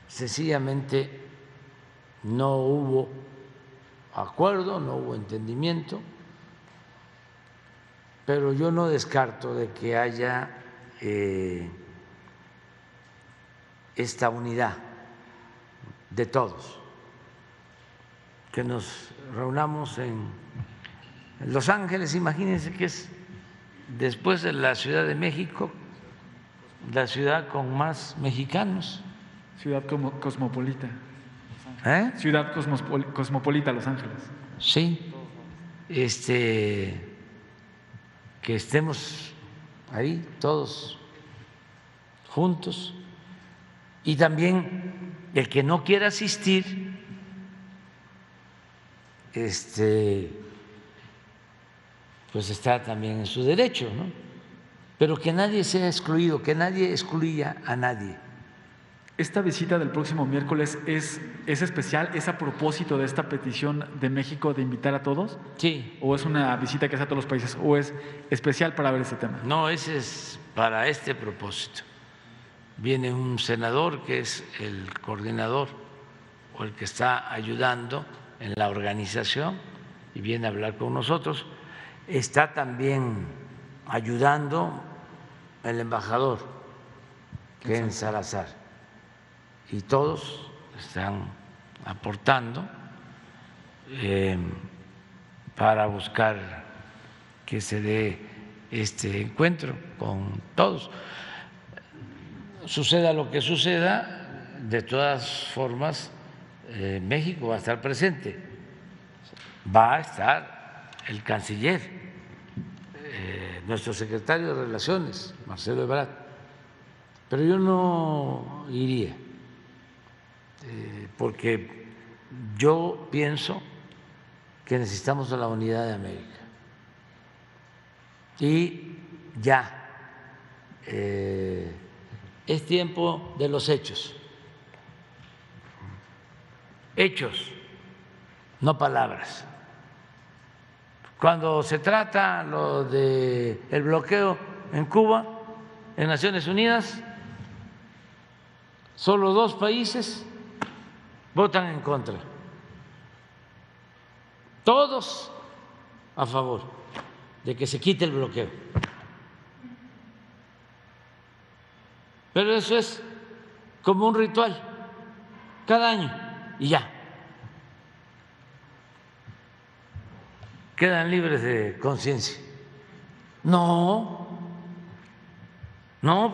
Sencillamente no hubo acuerdo, no hubo entendimiento, pero yo no descarto de que haya esta unidad de todos, que nos reunamos en Los Ángeles. Imagínense que es, después de la Ciudad de México, la ciudad con más mexicanos. Ciudad cosmopolita. Ciudad cosmopolita, Los Ángeles. Sí, que estemos ahí todos juntos, y también el que no quiera asistir, pues está también en su derecho, ¿no? Pero que nadie sea excluido, que nadie excluya a nadie. ¿Esta visita del próximo miércoles es especial? ¿Es a propósito de esta petición de México de invitar a todos? Sí. ¿O es una visita que hace a todos los países? ¿O es especial para ver este tema? No, ese es para este propósito. Viene un senador que es el coordinador o el que está ayudando en la organización y viene a hablar con nosotros. Está también ayudando el embajador Ken Salazar. Y todos están aportando para buscar que se dé este encuentro con todos. Suceda lo que suceda, de todas formas, México va a estar presente. Va a estar el canciller, nuestro secretario de Relaciones, Marcelo Ebrard, pero yo no iría, porque yo pienso que necesitamos la unidad de América. Y ya es tiempo de los hechos. Hechos, no palabras. Cuando se trata lo de el bloqueo en Cuba, en Naciones Unidas, solo 2 países votan en contra. Todos a favor de que se quite el bloqueo. Pero eso es como un ritual, cada año, y ya. Quedan libres de conciencia. No,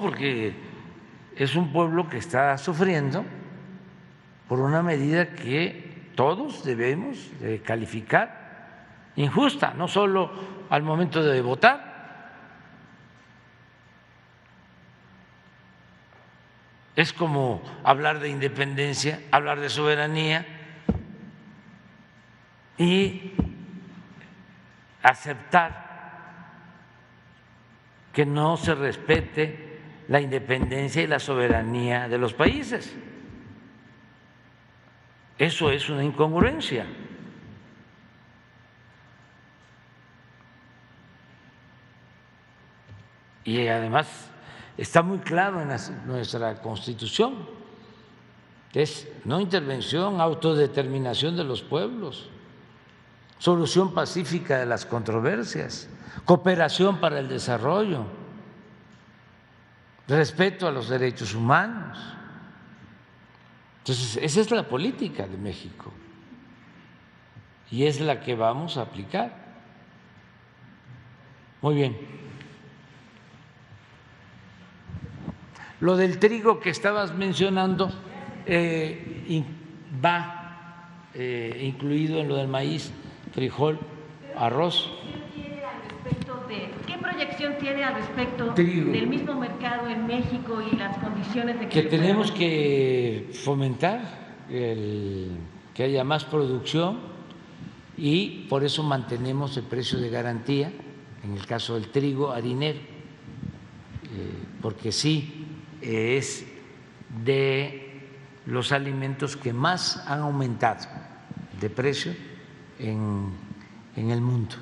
porque es un pueblo que está sufriendo por una medida que todos debemos de calificar injusta, no solo al momento de votar. Es como hablar de independencia, hablar de soberanía y aceptar que no se respete la independencia y la soberanía de los países. Eso es una incongruencia. Y además está muy claro en nuestra Constitución, es no intervención, autodeterminación de los pueblos, solución pacífica de las controversias, cooperación para el desarrollo, respeto a los derechos humanos. Entonces, esa es la política de México y es la que vamos a aplicar. Muy bien. Lo del trigo que estabas mencionando va incluido en lo del maíz, frijol, arroz. ¿Qué proyección tiene al respecto Trigo. del mismo mercado en México y las condiciones de Que tenemos que fomentar que haya más producción y por eso mantenemos el precio de garantía en el caso del trigo harinero, porque sí es de los alimentos que más han aumentado de precio en el mundo,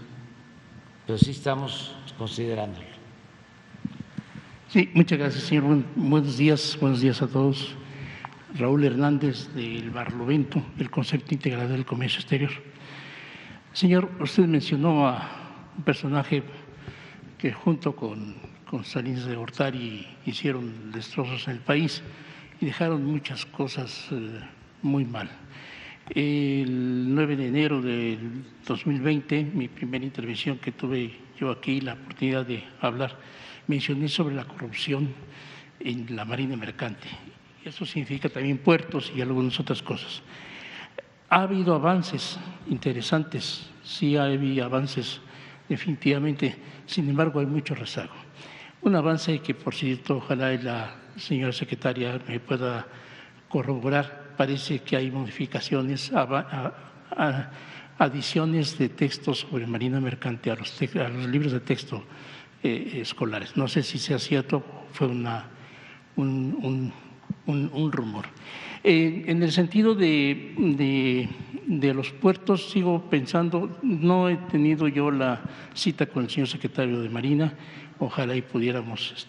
pero sí estamos considerándolo. Sí, muchas gracias, señor. Buenos días a todos. Raúl Hernández, del Barlovento, del Concepto Integral del Comercio Exterior. Señor, usted mencionó a un personaje que junto con Salinas de Gortari hicieron destrozos en el país y dejaron muchas cosas muy mal. El 9 de enero del 2020, mi primera intervención que tuve yo aquí, la oportunidad de hablar, mencioné sobre la corrupción en la Marina Mercante. Eso significa también puertos y algunas otras cosas. Ha habido avances interesantes, sí ha habido avances definitivamente, sin embargo hay mucho rezago. Un avance que, por cierto, ojalá la señora secretaria me pueda corroborar, parece que hay modificaciones, adiciones de textos sobre Marina Mercante a los libros de texto escolares. No sé si sea cierto, fue un rumor. En el sentido de los puertos, sigo pensando, no he tenido yo la cita con el señor secretario de Marina, ojalá y pudiéramos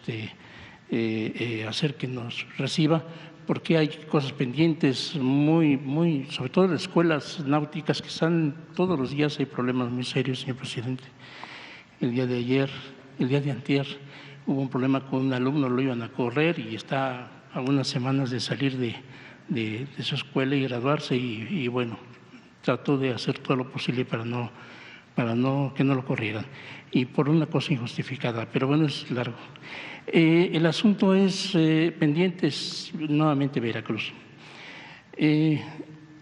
hacer que nos reciba, porque hay cosas pendientes sobre todo en las escuelas náuticas que están todos los días, hay problemas muy serios, señor presidente. El día de antier, hubo un problema con un alumno, lo iban a correr y está a unas semanas de salir de su escuela y graduarse y bueno, trató de hacer todo lo posible para que no lo corrieran y por una cosa injustificada, pero bueno, es largo. El asunto es pendientes, nuevamente Veracruz.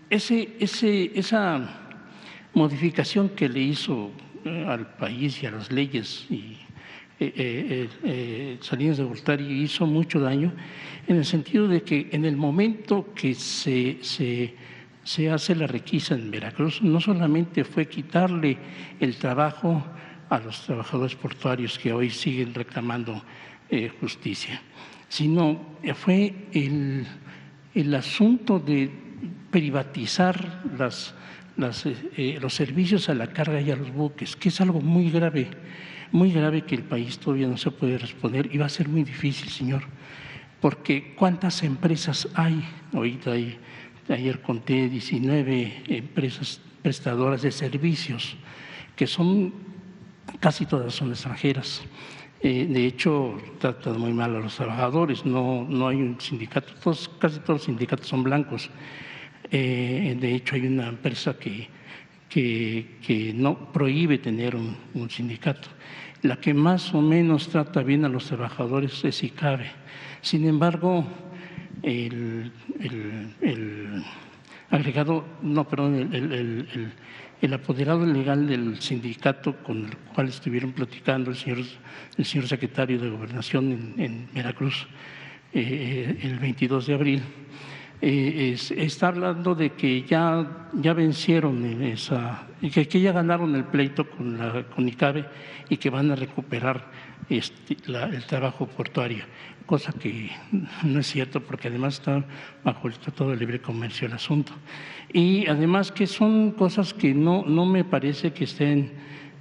Esa modificación que le hizo al país y a las leyes y Salinas de Gortari hizo mucho daño en el sentido de que en el momento que se se hace la requisa en Veracruz, no solamente fue quitarle el trabajo a los trabajadores portuarios que hoy siguen reclamando justicia, sino fue el asunto de privatizar los servicios a la carga y a los buques, que es algo muy grave que el país todavía no se puede responder y va a ser muy difícil, señor, porque ¿cuántas empresas hay? Ahorita ayer conté 19 empresas prestadoras de servicios, que casi todas son extranjeras. De hecho, tratan muy mal a los trabajadores, no hay un sindicato, casi todos los sindicatos son blancos. De hecho, hay una empresa que no prohíbe tener un sindicato. La que más o menos trata bien a los trabajadores es ICABE. Sin embargo, el apoderado legal del sindicato con el cual estuvieron platicando el señor secretario de Gobernación en Veracruz el 22 de abril, está hablando de que ya vencieron que ya ganaron el pleito con ICABE y que van a recuperar el trabajo portuario, cosa que no es cierto porque además está bajo el Tratado de Libre Comercio el asunto. Y además que son cosas que no me parece que estén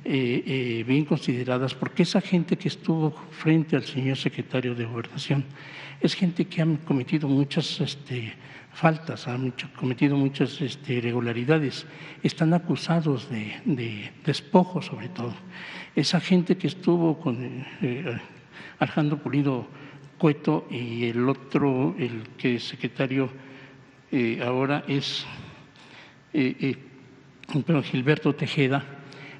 bien consideradas, porque esa gente que estuvo frente al señor secretario de Gobernación es gente que ha cometido muchas faltas, ha cometido muchas irregularidades, están acusados de despojo sobre todo. Esa gente que estuvo con Alejandro Pulido Cueto y el otro, el que es secretario ahora es Gilberto Tejeda,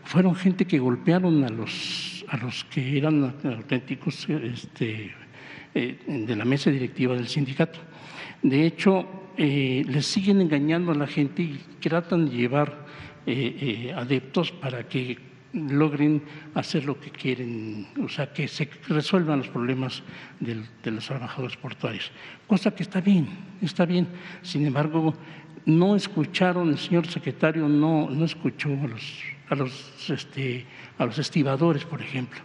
fueron gente que golpearon a los que eran auténticos de la mesa directiva del sindicato. De hecho, les siguen engañando a la gente y tratan de llevar adeptos para que logren hacer lo que quieren, o sea, que se resuelvan los problemas de los trabajadores portuarios, cosa que está bien. Sin embargo, no escucharon, el señor secretario no escuchó a los estibadores, por ejemplo.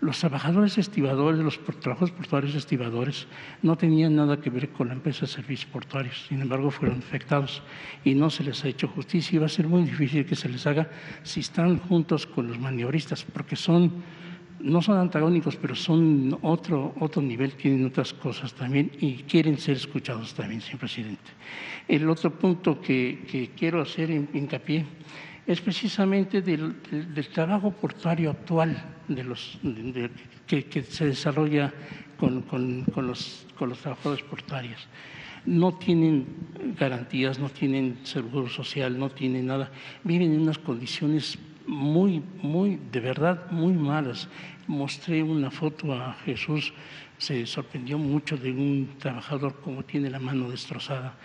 Los trabajadores estibadores, los trabajadores portuarios estibadores no tenían nada que ver con la empresa de servicios portuarios, sin embargo fueron afectados y no se les ha hecho justicia y va a ser muy difícil que se les haga si están juntos con los maniobristas, porque no son antagónicos, pero son otro nivel, tienen otras cosas también y quieren ser escuchados también, señor presidente. El otro punto que quiero hacer hincapié es precisamente del trabajo portuario actual que se desarrolla con los trabajadores portuarios. No tienen garantías, no tienen seguro social, no tienen nada, viven en unas condiciones de verdad, muy malas. Mostré una foto a Jesús, se sorprendió mucho de un trabajador como tiene la mano destrozada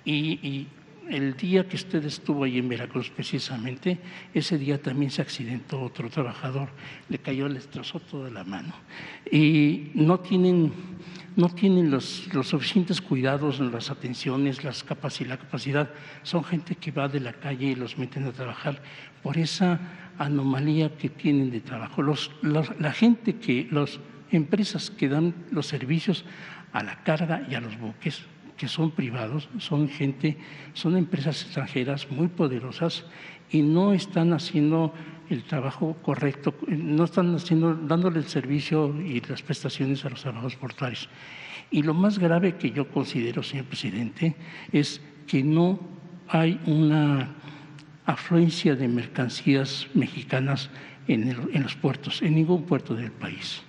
y el día que usted estuvo ahí en Veracruz precisamente, ese día también se accidentó otro trabajador, le destrozó toda la mano. Y no tienen los suficientes cuidados, las atenciones, la capacidad. Son gente que va de la calle y los meten a trabajar por esa anomalía que tienen de trabajo. Las empresas que dan los servicios a la carga y a los buques, que son privados, son empresas extranjeras muy poderosas y no están haciendo el trabajo correcto, no están dándole el servicio y las prestaciones a los trabajadores portuarios. Y lo más grave que yo considero, señor presidente, es que no hay una afluencia de mercancías mexicanas en los puertos, en ningún puerto del país.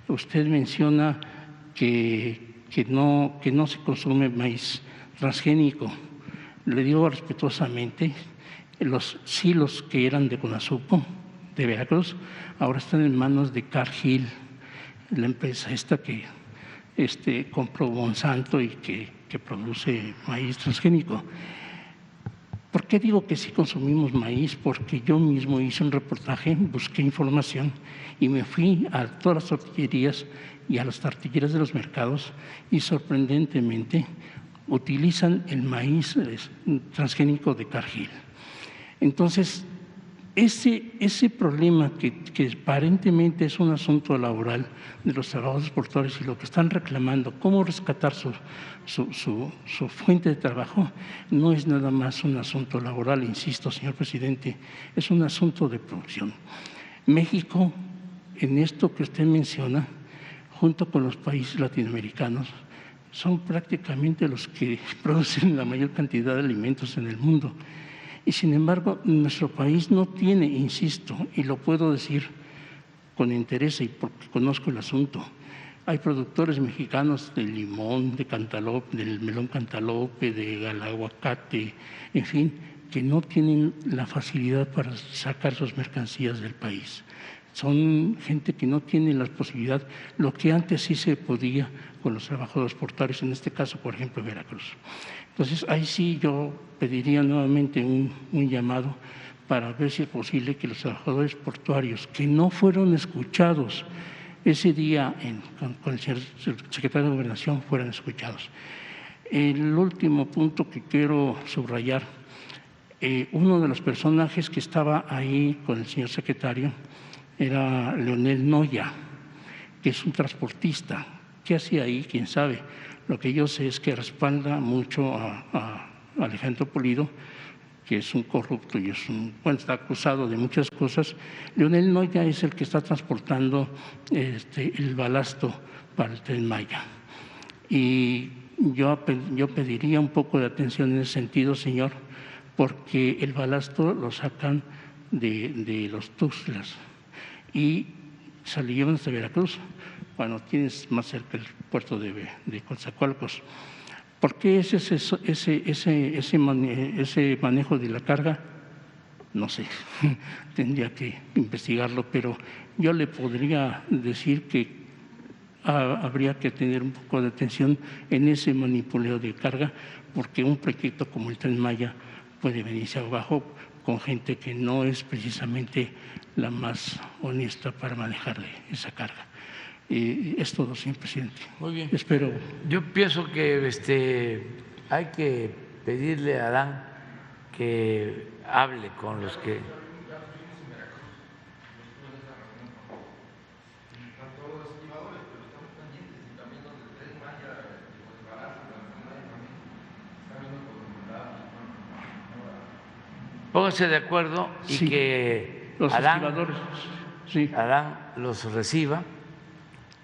Usted menciona que no se consume maíz transgénico. Le digo respetuosamente, los silos que eran de Conasupo, de Veracruz, ahora están en manos de Cargill, la empresa esta que compró Monsanto y que produce maíz transgénico. ¿Por qué digo que sí consumimos maíz? Porque yo mismo hice un reportaje, busqué información y me fui a todas las tortillerías y a las tortillerías de los mercados y sorprendentemente utilizan el maíz transgénico de Cargill. Entonces, ese problema que aparentemente es un asunto laboral de los trabajadores portuarios y lo que están reclamando, cómo rescatar su fuente de trabajo, no es nada más un asunto laboral, insisto, señor presidente, es un asunto de producción. México, en esto que usted menciona, junto con los países latinoamericanos, son prácticamente los que producen la mayor cantidad de alimentos en el mundo. Y sin embargo, nuestro país no tiene, insisto, y lo puedo decir con interés y porque conozco el asunto, hay productores mexicanos de limón, de cantaloupe, del melón cantaloupe, del aguacate, en fin, que no tienen la facilidad para sacar sus mercancías del país. Son gente que no tiene la posibilidad, lo que antes sí se podía con los trabajadores portuarios, en este caso, por ejemplo, Veracruz. Entonces, ahí sí yo pediría nuevamente un llamado para ver si es posible que los trabajadores portuarios que no fueron escuchados ese día con el secretario de Gobernación fueran escuchados. El último punto que quiero subrayar, uno de los personajes que estaba ahí con el señor secretario era Leonel Noya, que es un transportista. ¿Qué hacía ahí? ¿Quién sabe? Lo que yo sé es que respalda mucho a Alejandro Pulido, que es un corrupto y está acusado de muchas cosas. Leonel Noya es el que está transportando el balasto para el Tren Maya. Y yo pediría un poco de atención en ese sentido, señor, porque el balasto lo sacan de los Tuxtlas y se lo llevan hasta Veracruz, cuando tienes más cerca el puerto de Coatzacoalcos. ¿Por qué ese manejo de la carga? No sé, tendría que investigarlo, pero yo le podría decir que habría que tener un poco de atención en ese manipuleo de carga, porque un proyecto como el Tren Maya puede venirse abajo con gente que no es precisamente la más honesta para manejarle esa carga. Es todo, señor presidente. Muy bien. Espero. Yo pienso que hay que pedirle a Adán que hable con los que… Pónganse de acuerdo y Sí, que los estibadores, sí. Adán los reciba.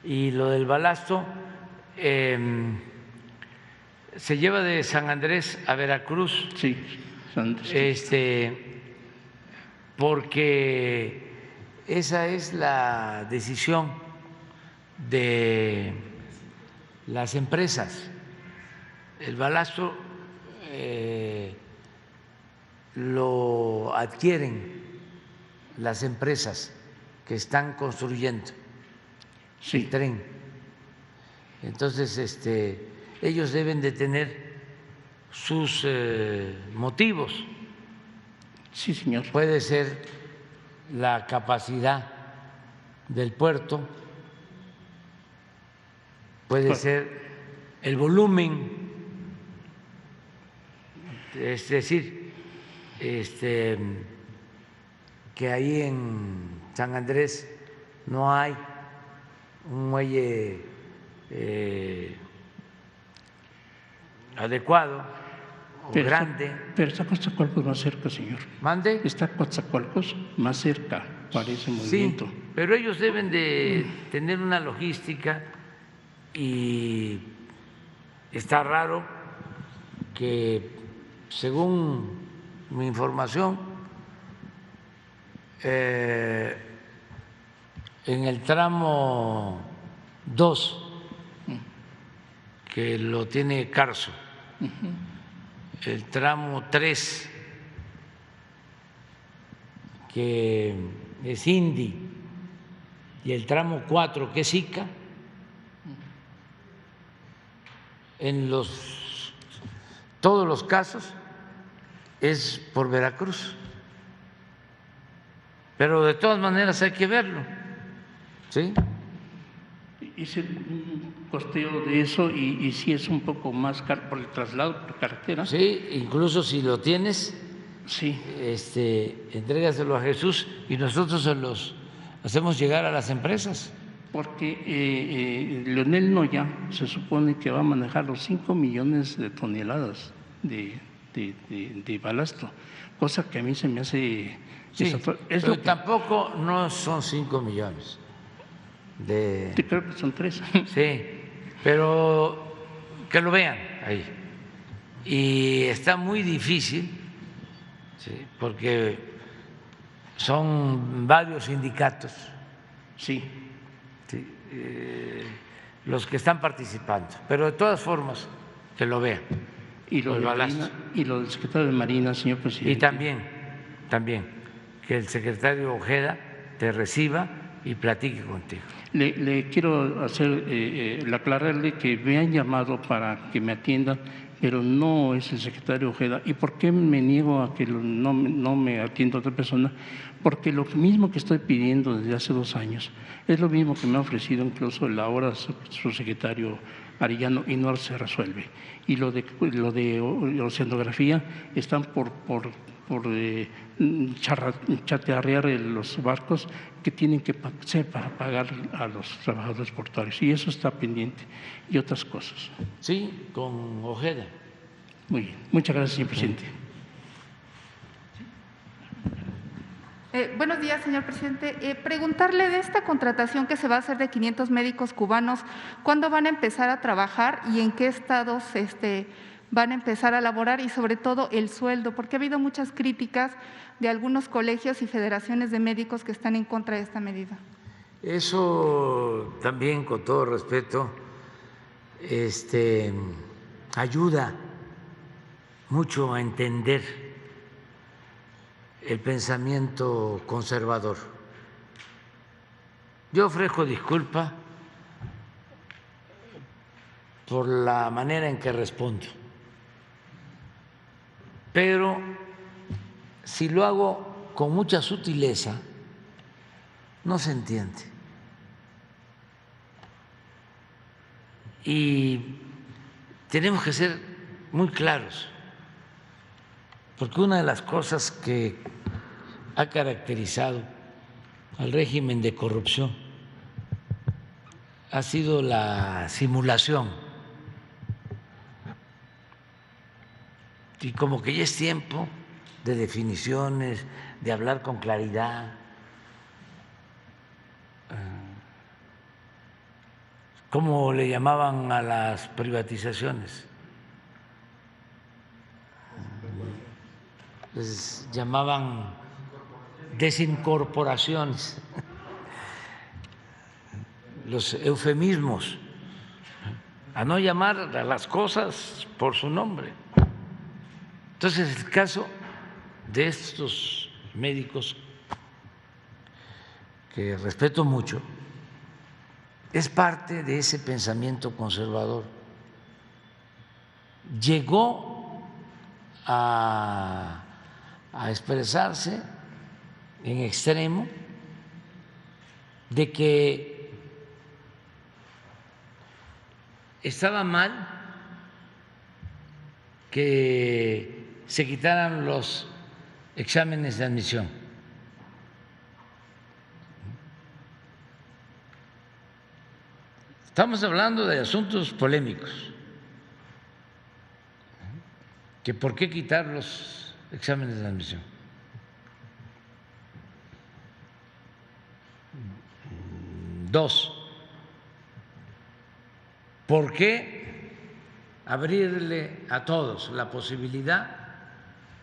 Y lo del balasto se lleva de San Andrés a Veracruz. Sí, porque esa es la decisión de las empresas. El balasto lo adquieren las empresas que están construyendo el tren. Entonces, ellos deben de tener sus motivos. Sí, señor. Puede ser la capacidad del puerto, puede ser el volumen, es decir, que ahí en San Andrés no hay un muelle adecuado o grande. Pero está Coatzacoalcos más cerca, señor. ¿Mande? Está Coatzacoalcos más cerca para ese movimiento. Sí, pero ellos deben de tener una logística y está raro que, según mi información, en el tramo 2, que lo tiene Carso, el tramo 3, que es Indy, y el tramo 4, que es Ica, en todos los casos es por Veracruz. Pero de todas maneras hay que verlo, ¿sí? hice un costeo de eso y sí es un poco más caro por el traslado por carretera. Sí, incluso si lo tienes, Sí, entrégaselo a Jesús y nosotros se los hacemos llegar a las empresas. porque Leonel Noya se supone que va a manejar los 5 millones de toneladas de balasto, cosa que a mí se me hace… Sí, es pero lo que, tampoco no son 5 millones de… creo que son 3. Sí, pero que lo vean ahí. Y está muy difícil, ¿sí? Porque son varios sindicatos, Sí, ¿sí? Los que están participando, pero de todas formas que lo vean. y lo, El de balasto. Marina, y lo del secretario de Marina, señor presidente. Y también que el secretario Ojeda te reciba y platique contigo. Le quiero hacer, aclararle que me han llamado para que me atiendan, pero no es el secretario Ojeda. ¿Y por qué me niego a que no me atienda otra persona? Porque lo mismo que estoy pidiendo desde hace 2 años es lo mismo que me ha ofrecido incluso el ahora subsecretario Arellano y no se resuelve. Y lo de oceanografía están por chatearrear los barcos que tienen que ser para pagar a los trabajadores portuarios, y eso está pendiente, y otras cosas. Sí, con Ojeda. Muy bien, muchas gracias, señor presidente. Buenos días, señor presidente. Preguntarle de esta contratación que se va a hacer de 500 médicos cubanos, ¿cuándo van a empezar a trabajar y en qué estados van a empezar a laborar, y sobre todo el sueldo? Porque ha habido muchas críticas de algunos colegios y federaciones de médicos que están en contra de esta medida. Eso también, con todo respeto, ayuda mucho a entender el pensamiento conservador. Yo ofrezco disculpa por la manera en que respondo, pero si lo hago con mucha sutileza, no se entiende. Y tenemos que ser muy claros, porque una de las cosas que ha caracterizado al régimen de corrupción ha sido la simulación. Y como que ya es tiempo de definiciones, de hablar con claridad. ¿Cómo le llamaban a las privatizaciones? Les llamaban desincorporaciones, los eufemismos, a no llamar a las cosas por su nombre. Entonces, el caso de estos médicos, que respeto mucho, es parte de ese pensamiento conservador. Llegó a expresarse en extremo de que estaba mal que se quitaran los exámenes de admisión. Estamos hablando de asuntos polémicos, que por qué quitar los exámenes de admisión. Dos, ¿por qué abrirle a todos la posibilidad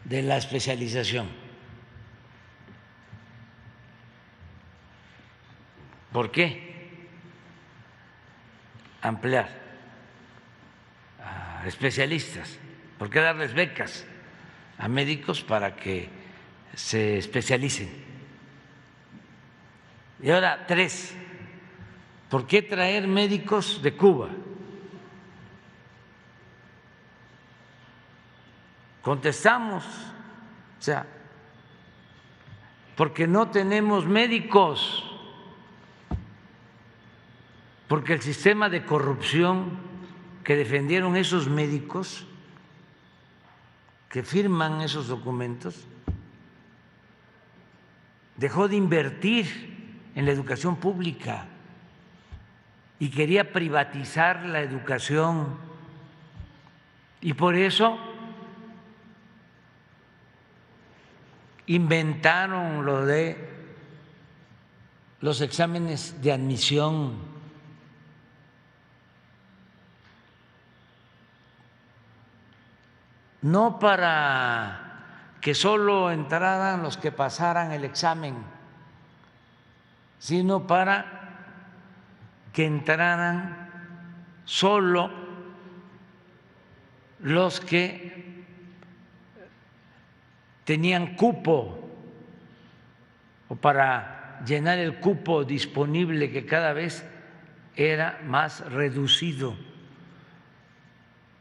de la especialización? ¿Por qué ampliar a especialistas? ¿Por qué darles becas a médicos para que se especialicen? Y ahora, tres, ¿por qué traer médicos de Cuba? Contestamos, o sea, porque no tenemos médicos. porque el sistema de corrupción que defendieron esos médicos que firman esos documentos dejó de invertir en la educación pública y quería privatizar la educación. Y por eso inventaron lo de los exámenes de admisión. No para que solo entraran los que pasaran el examen, sino para que entraran solo los que tenían cupo, o para llenar el cupo disponible que cada vez era más reducido,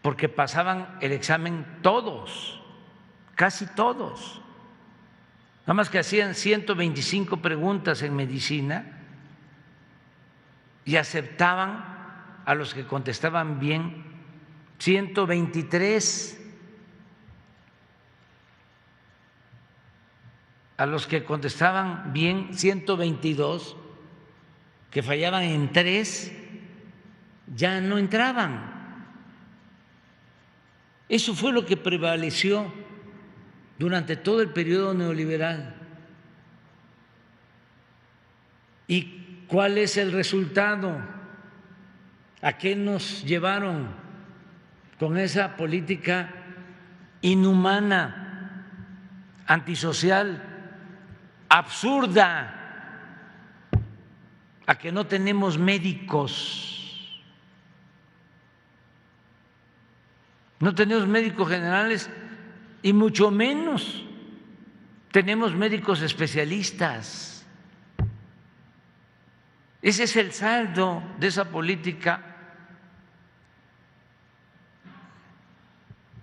porque pasaban el examen todos, casi todos, nada más que hacían 125 preguntas en medicina y aceptaban a los que contestaban bien 123, a los que contestaban bien 122, que fallaban en 3, ya no entraban. Eso fue lo que prevaleció durante todo el periodo neoliberal. ¿Y cuál es el resultado? ¿A qué nos llevaron con esa política inhumana, antisocial, absurda? A que no tenemos médicos. No tenemos médicos generales y mucho menos tenemos médicos especialistas. Ese es el saldo de esa política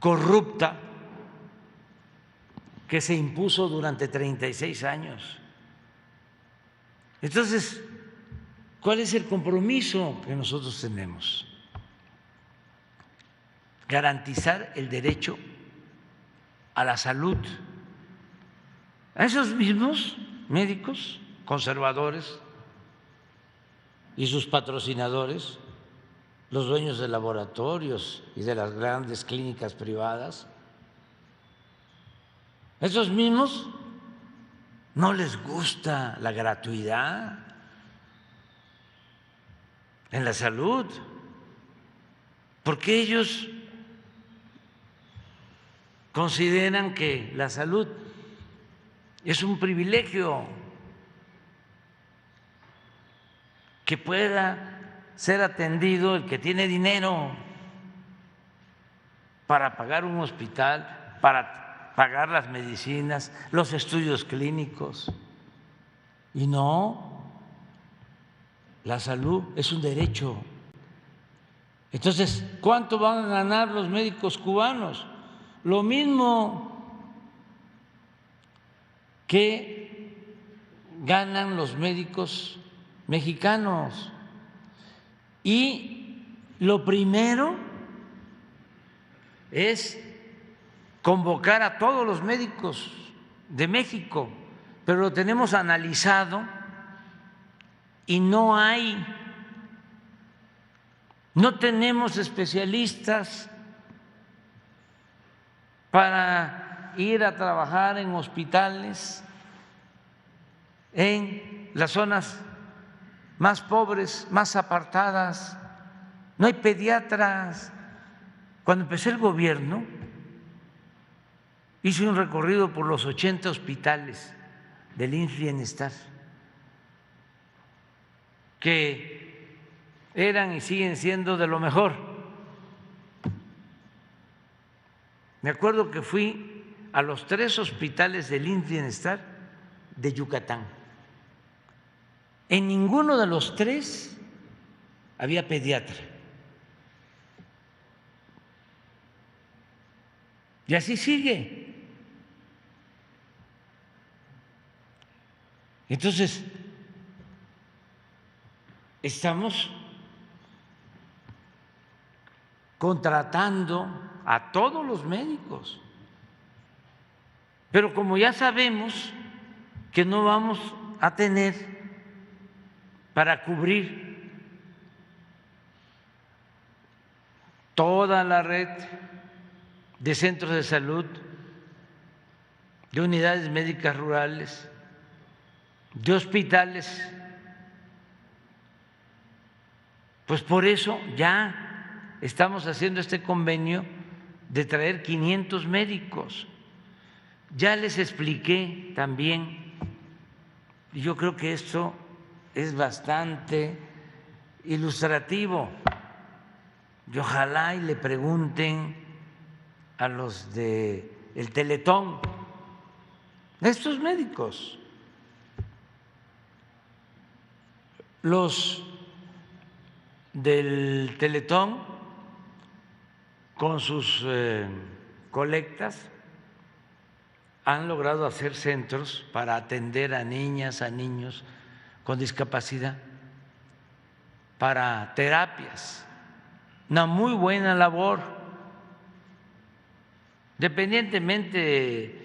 corrupta que se impuso durante 36 años. Entonces, ¿cuál es el compromiso que nosotros tenemos? Garantizar el derecho a la salud. A esos mismos médicos conservadores y sus patrocinadores, los dueños de laboratorios y de las grandes clínicas privadas, esos mismos no les gusta la gratuidad en la salud, porque ellos consideran que la salud es un privilegio, que pueda ser atendido el que tiene dinero para pagar un hospital, para pagar las medicinas, los estudios clínicos. Y no, la salud es un derecho. Entonces, ¿cuánto van a ganar los médicos cubanos? Lo mismo que ganan los médicos mexicanos. Y lo primero es convocar a todos los médicos de México, pero lo tenemos analizado y no tenemos especialistas para ir a trabajar en hospitales en las zonas más pobres, más apartadas. No hay pediatras. Cuando empecé el gobierno, hice un recorrido por los 80 hospitales del IMSS Bienestar, que eran y siguen siendo de lo mejor. Me acuerdo que fui a los 3 hospitales del IMSS Bienestar de Yucatán. En ninguno de los 3 había pediatra. Y así sigue. Entonces, estamos contratando a todos los médicos. Pero como ya sabemos que no vamos a tener para cubrir toda la red de centros de salud, de unidades médicas rurales, de hospitales, pues por eso ya estamos haciendo este convenio de traer 500 médicos. Ya les expliqué también, y yo creo que esto es bastante ilustrativo, y ojalá y le pregunten a los del Teletón, a estos médicos, los del Teletón con sus colectas han logrado hacer centros para atender a niñas, a niños con discapacidad, para terapias, una muy buena labor, independientemente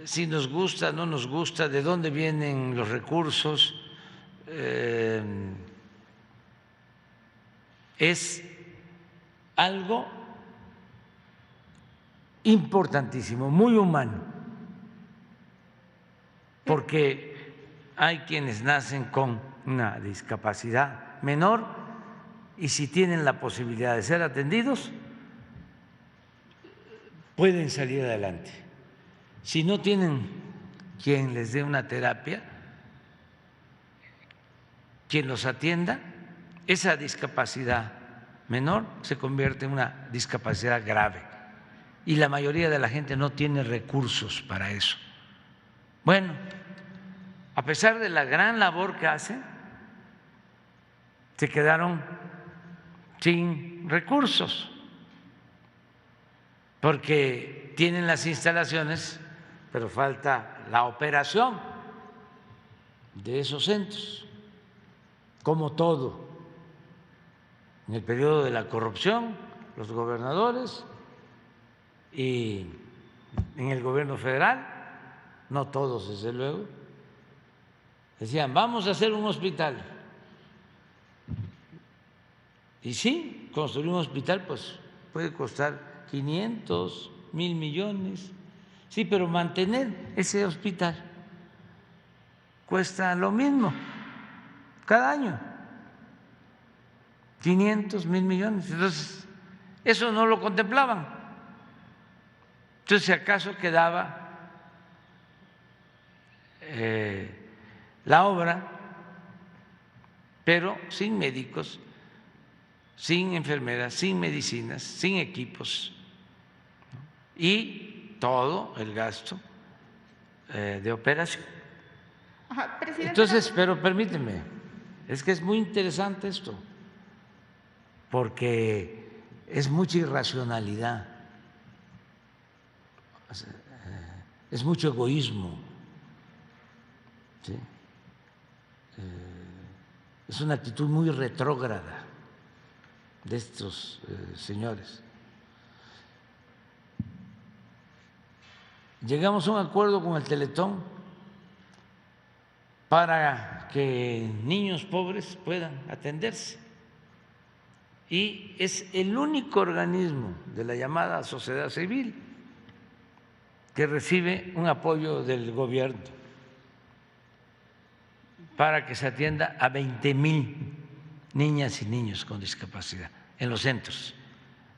si nos gusta, no nos gusta, de dónde vienen los recursos, es algo importantísimo, muy humano, porque hay quienes nacen con una discapacidad menor y si tienen la posibilidad de ser atendidos, pueden salir adelante. Si no tienen quien les dé una terapia, quien los atienda, esa discapacidad menor se convierte en una discapacidad grave y la mayoría de la gente no tiene recursos para eso. Bueno, a pesar de la gran labor que hacen, se quedaron sin recursos porque tienen las instalaciones, pero falta la operación de esos centros, como todo. En el periodo de la corrupción, los gobernadores y en el gobierno federal, no todos desde luego, decían vamos a hacer un hospital. Y sí, construir un hospital pues puede costar 500, 1,000 millones, sí, pero mantener ese hospital cuesta lo mismo cada año, 500, 1,000 millones. Entonces, eso no lo contemplaban. Entonces, si acaso quedaba la obra, pero sin médicos, sin enfermeras, sin medicinas, sin equipos y todo el gasto de operación. Ajá, presidente. Entonces, pero permíteme, es que es muy interesante esto, porque es mucha irracionalidad, es mucho egoísmo, ¿sí? Es una actitud muy retrógrada de estos señores. Llegamos a un acuerdo con el Teletón para que niños pobres puedan atenderse y es el único organismo de la llamada sociedad civil que recibe un apoyo del gobierno para que se atienda a 20,000 niñas y niños con discapacidad en los centros.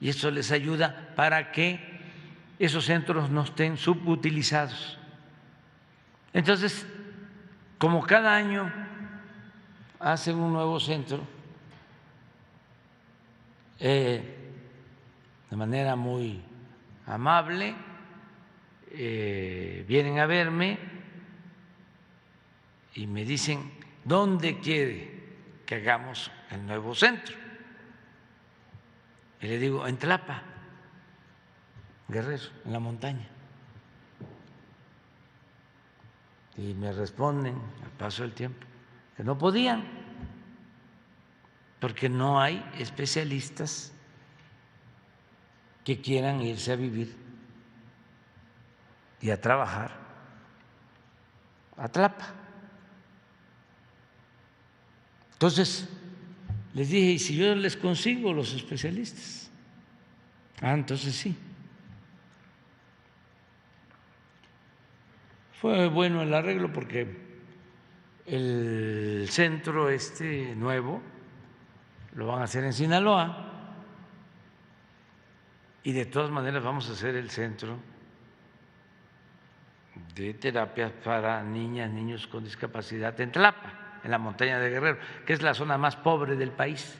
Y esto les ayuda para que esos centros no estén subutilizados. Entonces, como cada año hacen un nuevo centro, de manera muy amable, vienen a verme y me dicen dónde quiere que hagamos el nuevo centro. Y le digo, en Tlapa, Guerrero, en la montaña. Y me responden al paso del tiempo que no podían, porque no hay especialistas que quieran irse a vivir y a trabajar a Tlapa. Entonces, les dije, ¿y si yo les consigo los especialistas? Ah, entonces sí. Fue bueno el arreglo porque el centro nuevo lo van a hacer en Sinaloa y de todas maneras vamos a hacer el centro de terapias para niñas, niños con discapacidad en Tlapa, en la montaña de Guerrero, que es la zona más pobre del país.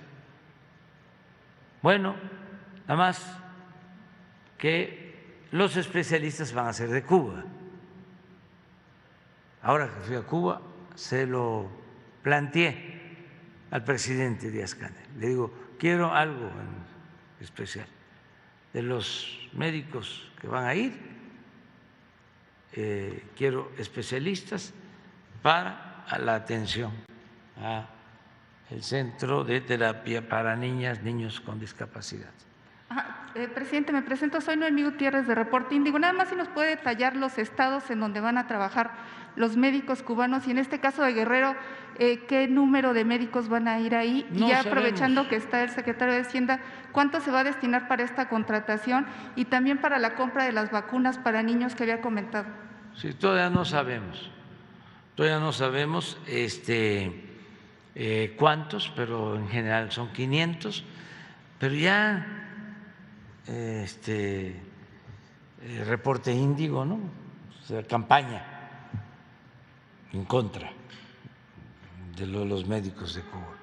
Bueno, nada más que los especialistas van a ser de Cuba. Ahora que fui a Cuba, se lo planteé al presidente Díaz-Canel. Le digo, quiero algo en especial de los médicos que van a ir, quiero especialistas para la atención al centro de terapia para niñas, niños con discapacidad. Presidente, me presento, soy Noemí Gutiérrez de Reporte Índigo. Nada más si nos puede detallar los estados en donde van a trabajar los médicos cubanos y en este caso de Guerrero, ¿qué número de médicos van a ir ahí? No y ya sabemos. Aprovechando que está el secretario de Hacienda, ¿cuánto se va a destinar para esta contratación y también para la compra de las vacunas para niños que había comentado? Sí, todavía no sabemos cuántos, pero en general son 500, pero ya Reporte Índigo, ¿no? O sea, campaña en contra de los médicos de Cuba.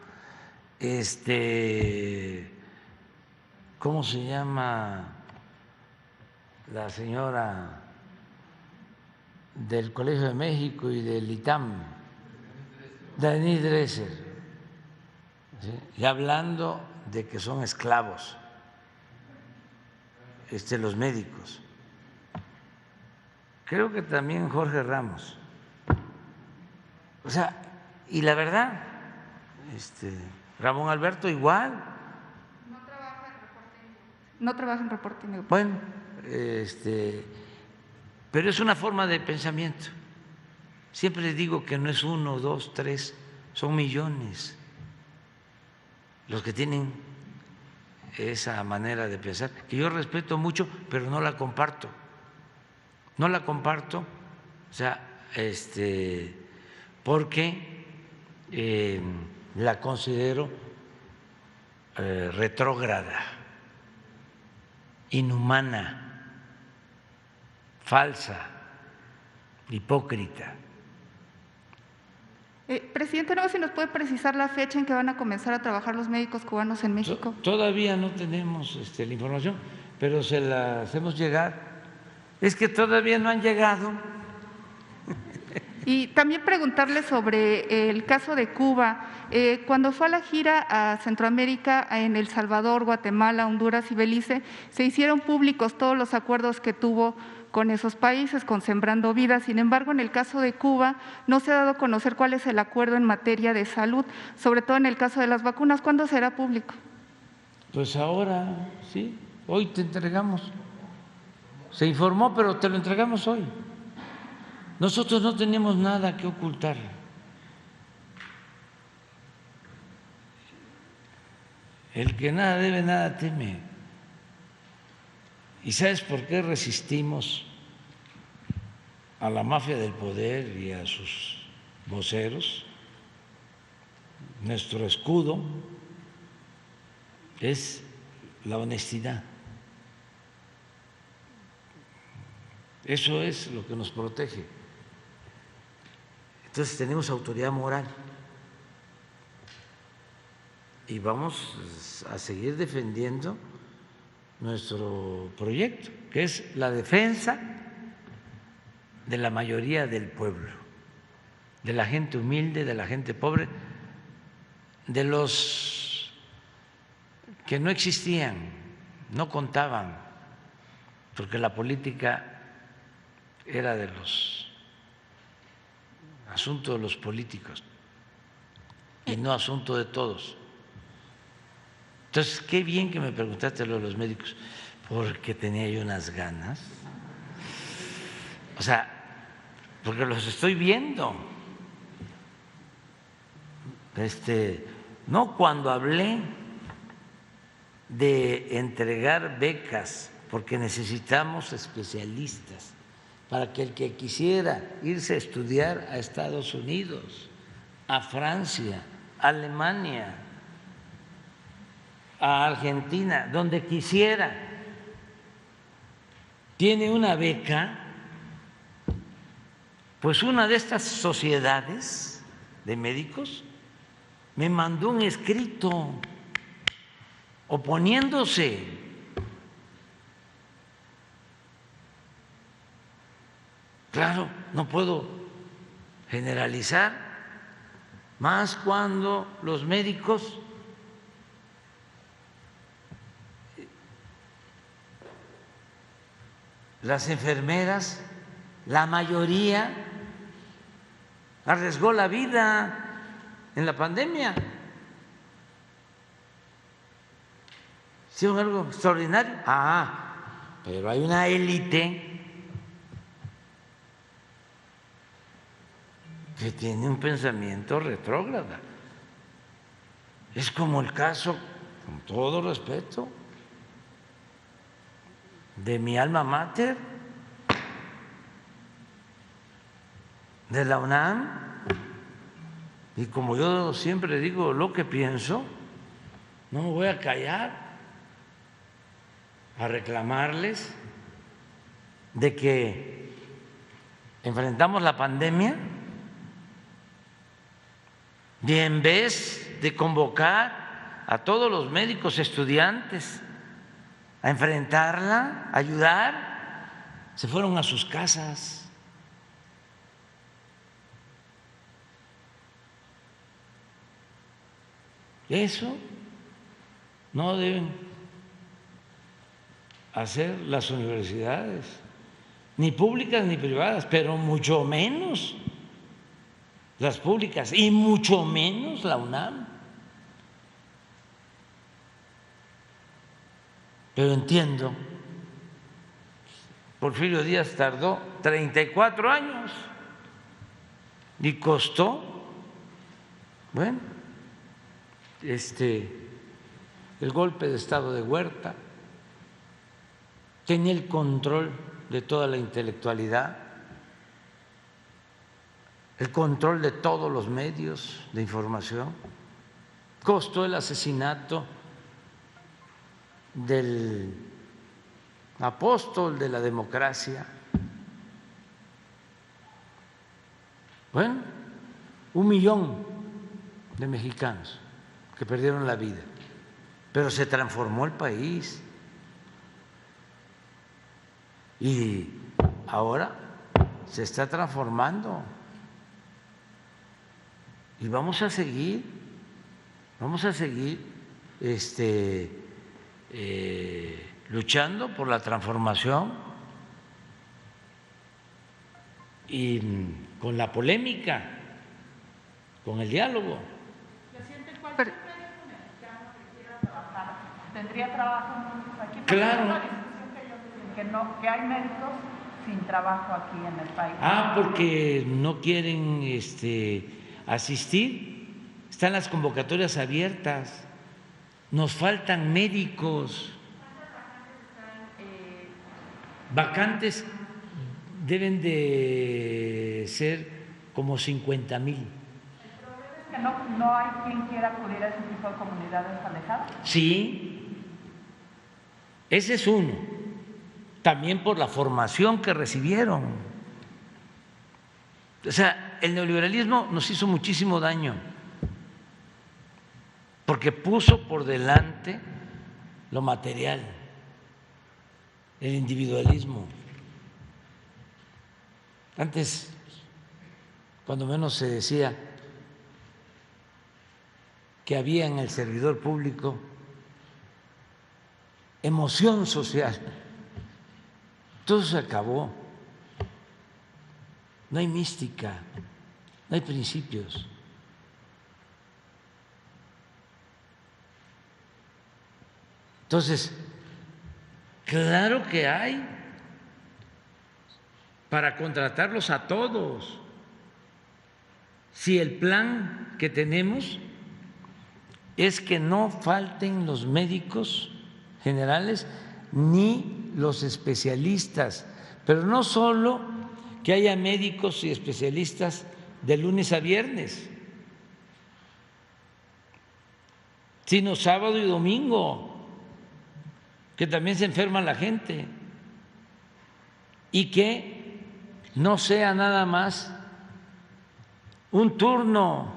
¿Cómo se llama la señora del Colegio de México y del ITAM? Denise Dresser, ¿sí? Y hablando de que son esclavos los médicos. Creo que también Jorge Ramos. O sea, y la verdad, Ramón Alberto igual. No trabaja en Reporte Índigo. Bueno, pero es una forma de pensamiento. Siempre les digo que no es 1, 2, 3, son millones los que tienen esa manera de pensar, que yo respeto mucho, pero no la comparto. No la comparto, o sea, porque la considero retrógrada, inhumana, falsa, hipócrita. Presidente, no sé si nos puede precisar la fecha en que van a comenzar a trabajar los médicos cubanos en México. Todavía no tenemos la información, pero se la hacemos llegar. Es que todavía no han llegado. Y también preguntarle sobre el caso de Cuba. Cuando fue a la gira a Centroamérica, en El Salvador, Guatemala, Honduras y Belice, se hicieron públicos todos los acuerdos que tuvo con esos países, con Sembrando Vida. Sin embargo, en el caso de Cuba no se ha dado a conocer cuál es el acuerdo en materia de salud, sobre todo en el caso de las vacunas. ¿Cuándo será público? Pues ahora, sí, hoy te entregamos. Se informó, pero te lo entregamos hoy. Nosotros no tenemos nada que ocultar. El que nada debe, nada teme. ¿Y sabes por qué resistimos a la mafia del poder y a sus voceros? Nuestro escudo es la honestidad. Eso es lo que nos protege. Entonces tenemos autoridad moral y vamos a seguir defendiendo nuestro proyecto, que es la defensa de la mayoría del pueblo, de la gente humilde, de la gente pobre, de los que no existían, no contaban, porque la política era de los asunto de los políticos y no asunto de todos. Entonces, qué bien que me preguntaste lo de los médicos, porque tenía yo unas ganas, o sea, porque los estoy viendo. No cuando hablé de entregar becas, porque necesitamos especialistas para que el que quisiera irse a estudiar a Estados Unidos, a Francia, a Alemania, a Argentina, donde quisiera, tiene una beca, pues una de estas sociedades de médicos me mandó un escrito oponiéndose. Claro, no puedo generalizar, más cuando los médicos las enfermeras, la mayoría arriesgó la vida en la pandemia. ¿Hicieron algo extraordinario? Pero hay una élite que tiene un pensamiento retrógrada. Es como el caso, con todo respeto, de mi alma mater, de la UNAM, y como yo siempre digo lo que pienso, no me voy a callar a reclamarles de que enfrentamos la pandemia y en vez de convocar a todos los médicos estudiantes a enfrentarla, a ayudar, se fueron a sus casas. Eso no deben hacer las universidades, ni públicas ni privadas, pero mucho menos las públicas y mucho menos la UNAM. Pero entiendo, Porfirio Díaz tardó 34 años y costó, bueno, el golpe de Estado de Huerta, tenía el control de toda la intelectualidad, el control de todos los medios de información, costó el asesinato del apóstol de la democracia. Bueno, 1 millón de mexicanos que perdieron la vida, pero se transformó el país y ahora se está transformando y vamos a seguir luchando por la transformación y con la polémica, con el diálogo. ¿Tendría trabajo aquí? Claro. Que hay médicos sin trabajo aquí en el país. Porque no quieren asistir. Están las convocatorias abiertas. Nos faltan médicos. Vacantes deben de ser como 50,000. ¿Que no hay quien quiera acudir a ese tipo de comunidades alejadas? Sí, ese es uno. También por la formación que recibieron. O sea, el neoliberalismo nos hizo muchísimo daño porque puso por delante lo material, el individualismo. Antes, cuando menos se decía que había en el servidor público emoción social. Todo se acabó. No hay mística, no hay principios. Entonces, Claro que hay, para contratarlos a todos. Si el plan que tenemos es que no falten los médicos generales ni los especialistas, pero no solo que haya médicos y especialistas de lunes a viernes, sino sábado y domingo, que también se enferma la gente, y que no sea nada más un turno,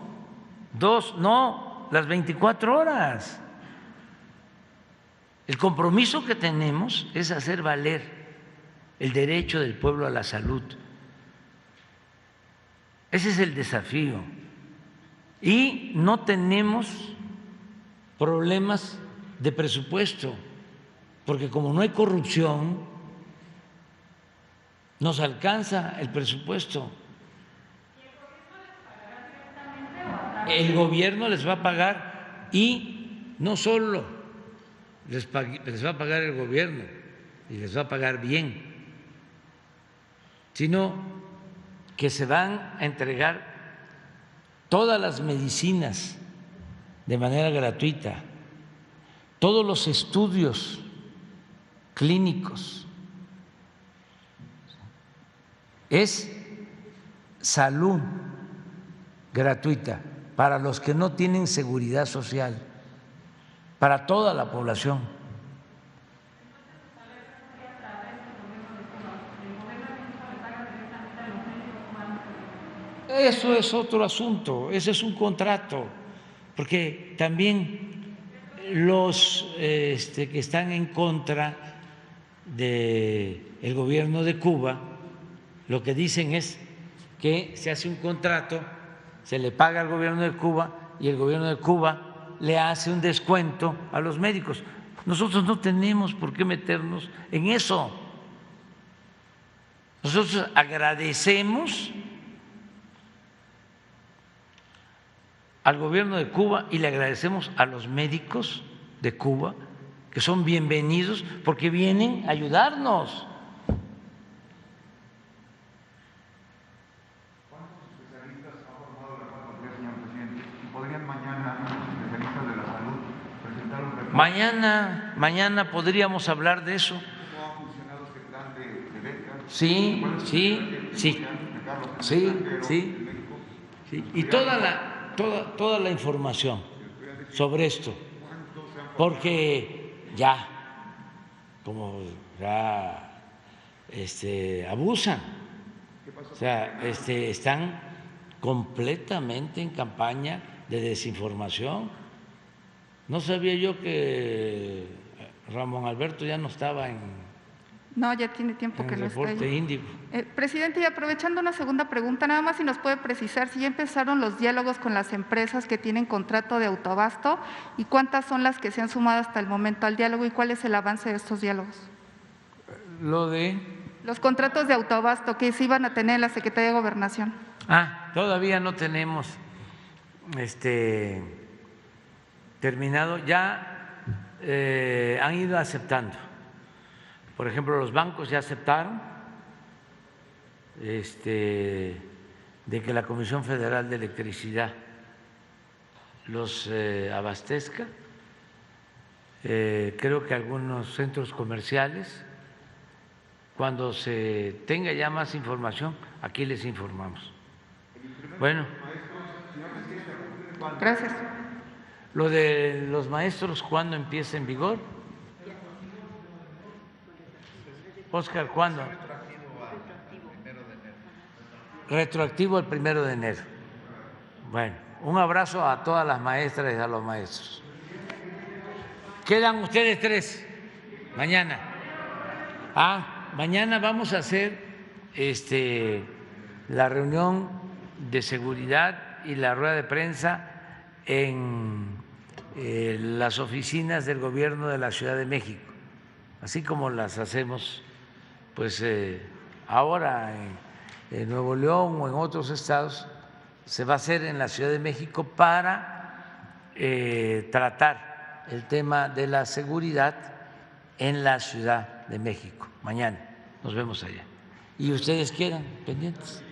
dos, no, las 24 horas. El compromiso que tenemos es hacer valer el derecho del pueblo a la salud. Ese es el desafío. Y no tenemos problemas de presupuesto, porque como no hay corrupción, nos alcanza el presupuesto. El gobierno les va a pagar, y no solo les va a pagar el gobierno y les va a pagar bien, sino que se van a entregar todas las medicinas de manera gratuita, todos los estudios clínicos. Es salud gratuita para los que no tienen seguridad social, para toda la población. Eso es otro asunto, ese es un contrato, porque también los que están en contra del gobierno de Cuba lo que dicen es que se hace un contrato, se le paga al gobierno de Cuba y el gobierno de Cuba le hace un descuento a los médicos. Nosotros no tenemos por qué meternos en eso. Nosotros agradecemos al gobierno de Cuba y le agradecemos a los médicos de Cuba, que son bienvenidos porque vienen a ayudarnos. ¿Cuántos especialistas ha formado la 4T, señor presidente? ¿Y podrían mañana los especialistas de la salud presentar un reporte? Mañana podríamos hablar de eso. ¿Cómo ha funcionado este plan de becas? Sí. Y toda la información sobre esto, porque ya, como ya abusan, o sea, están completamente en campaña de desinformación. No sabía yo que Ramón Alberto ya no estaba en No, ya tiene tiempo que el no está reporte ahí. Índigo. Presidente, y aprovechando una segunda pregunta, nada más si nos puede precisar si ya empezaron los diálogos con las empresas que tienen contrato de autoabasto y cuántas son las que se han sumado hasta el momento al diálogo y cuál es el avance de estos diálogos. Lo de… Los contratos de autoabasto que se iban a tener en la Secretaría de Gobernación. Todavía no tenemos terminado, ya han ido aceptando. Por ejemplo, los bancos ya aceptaron de que la Comisión Federal de Electricidad los abastezca. Creo que algunos centros comerciales, cuando se tenga ya más información, aquí les informamos. Bueno. Gracias. Lo de los maestros, ¿cuándo empieza en vigor? Óscar, ¿cuándo? Retroactivo al 1 de enero. Bueno, un abrazo a todas las maestras y a los maestros. Quedan ustedes tres mañana. Mañana vamos a hacer la reunión de seguridad y la rueda de prensa en las oficinas del gobierno de la Ciudad de México, así como las hacemos pues ahora en Nuevo León o en otros estados, se va a hacer en la Ciudad de México para tratar el tema de la seguridad en la Ciudad de México. Mañana nos vemos allá. Y ustedes quedan pendientes.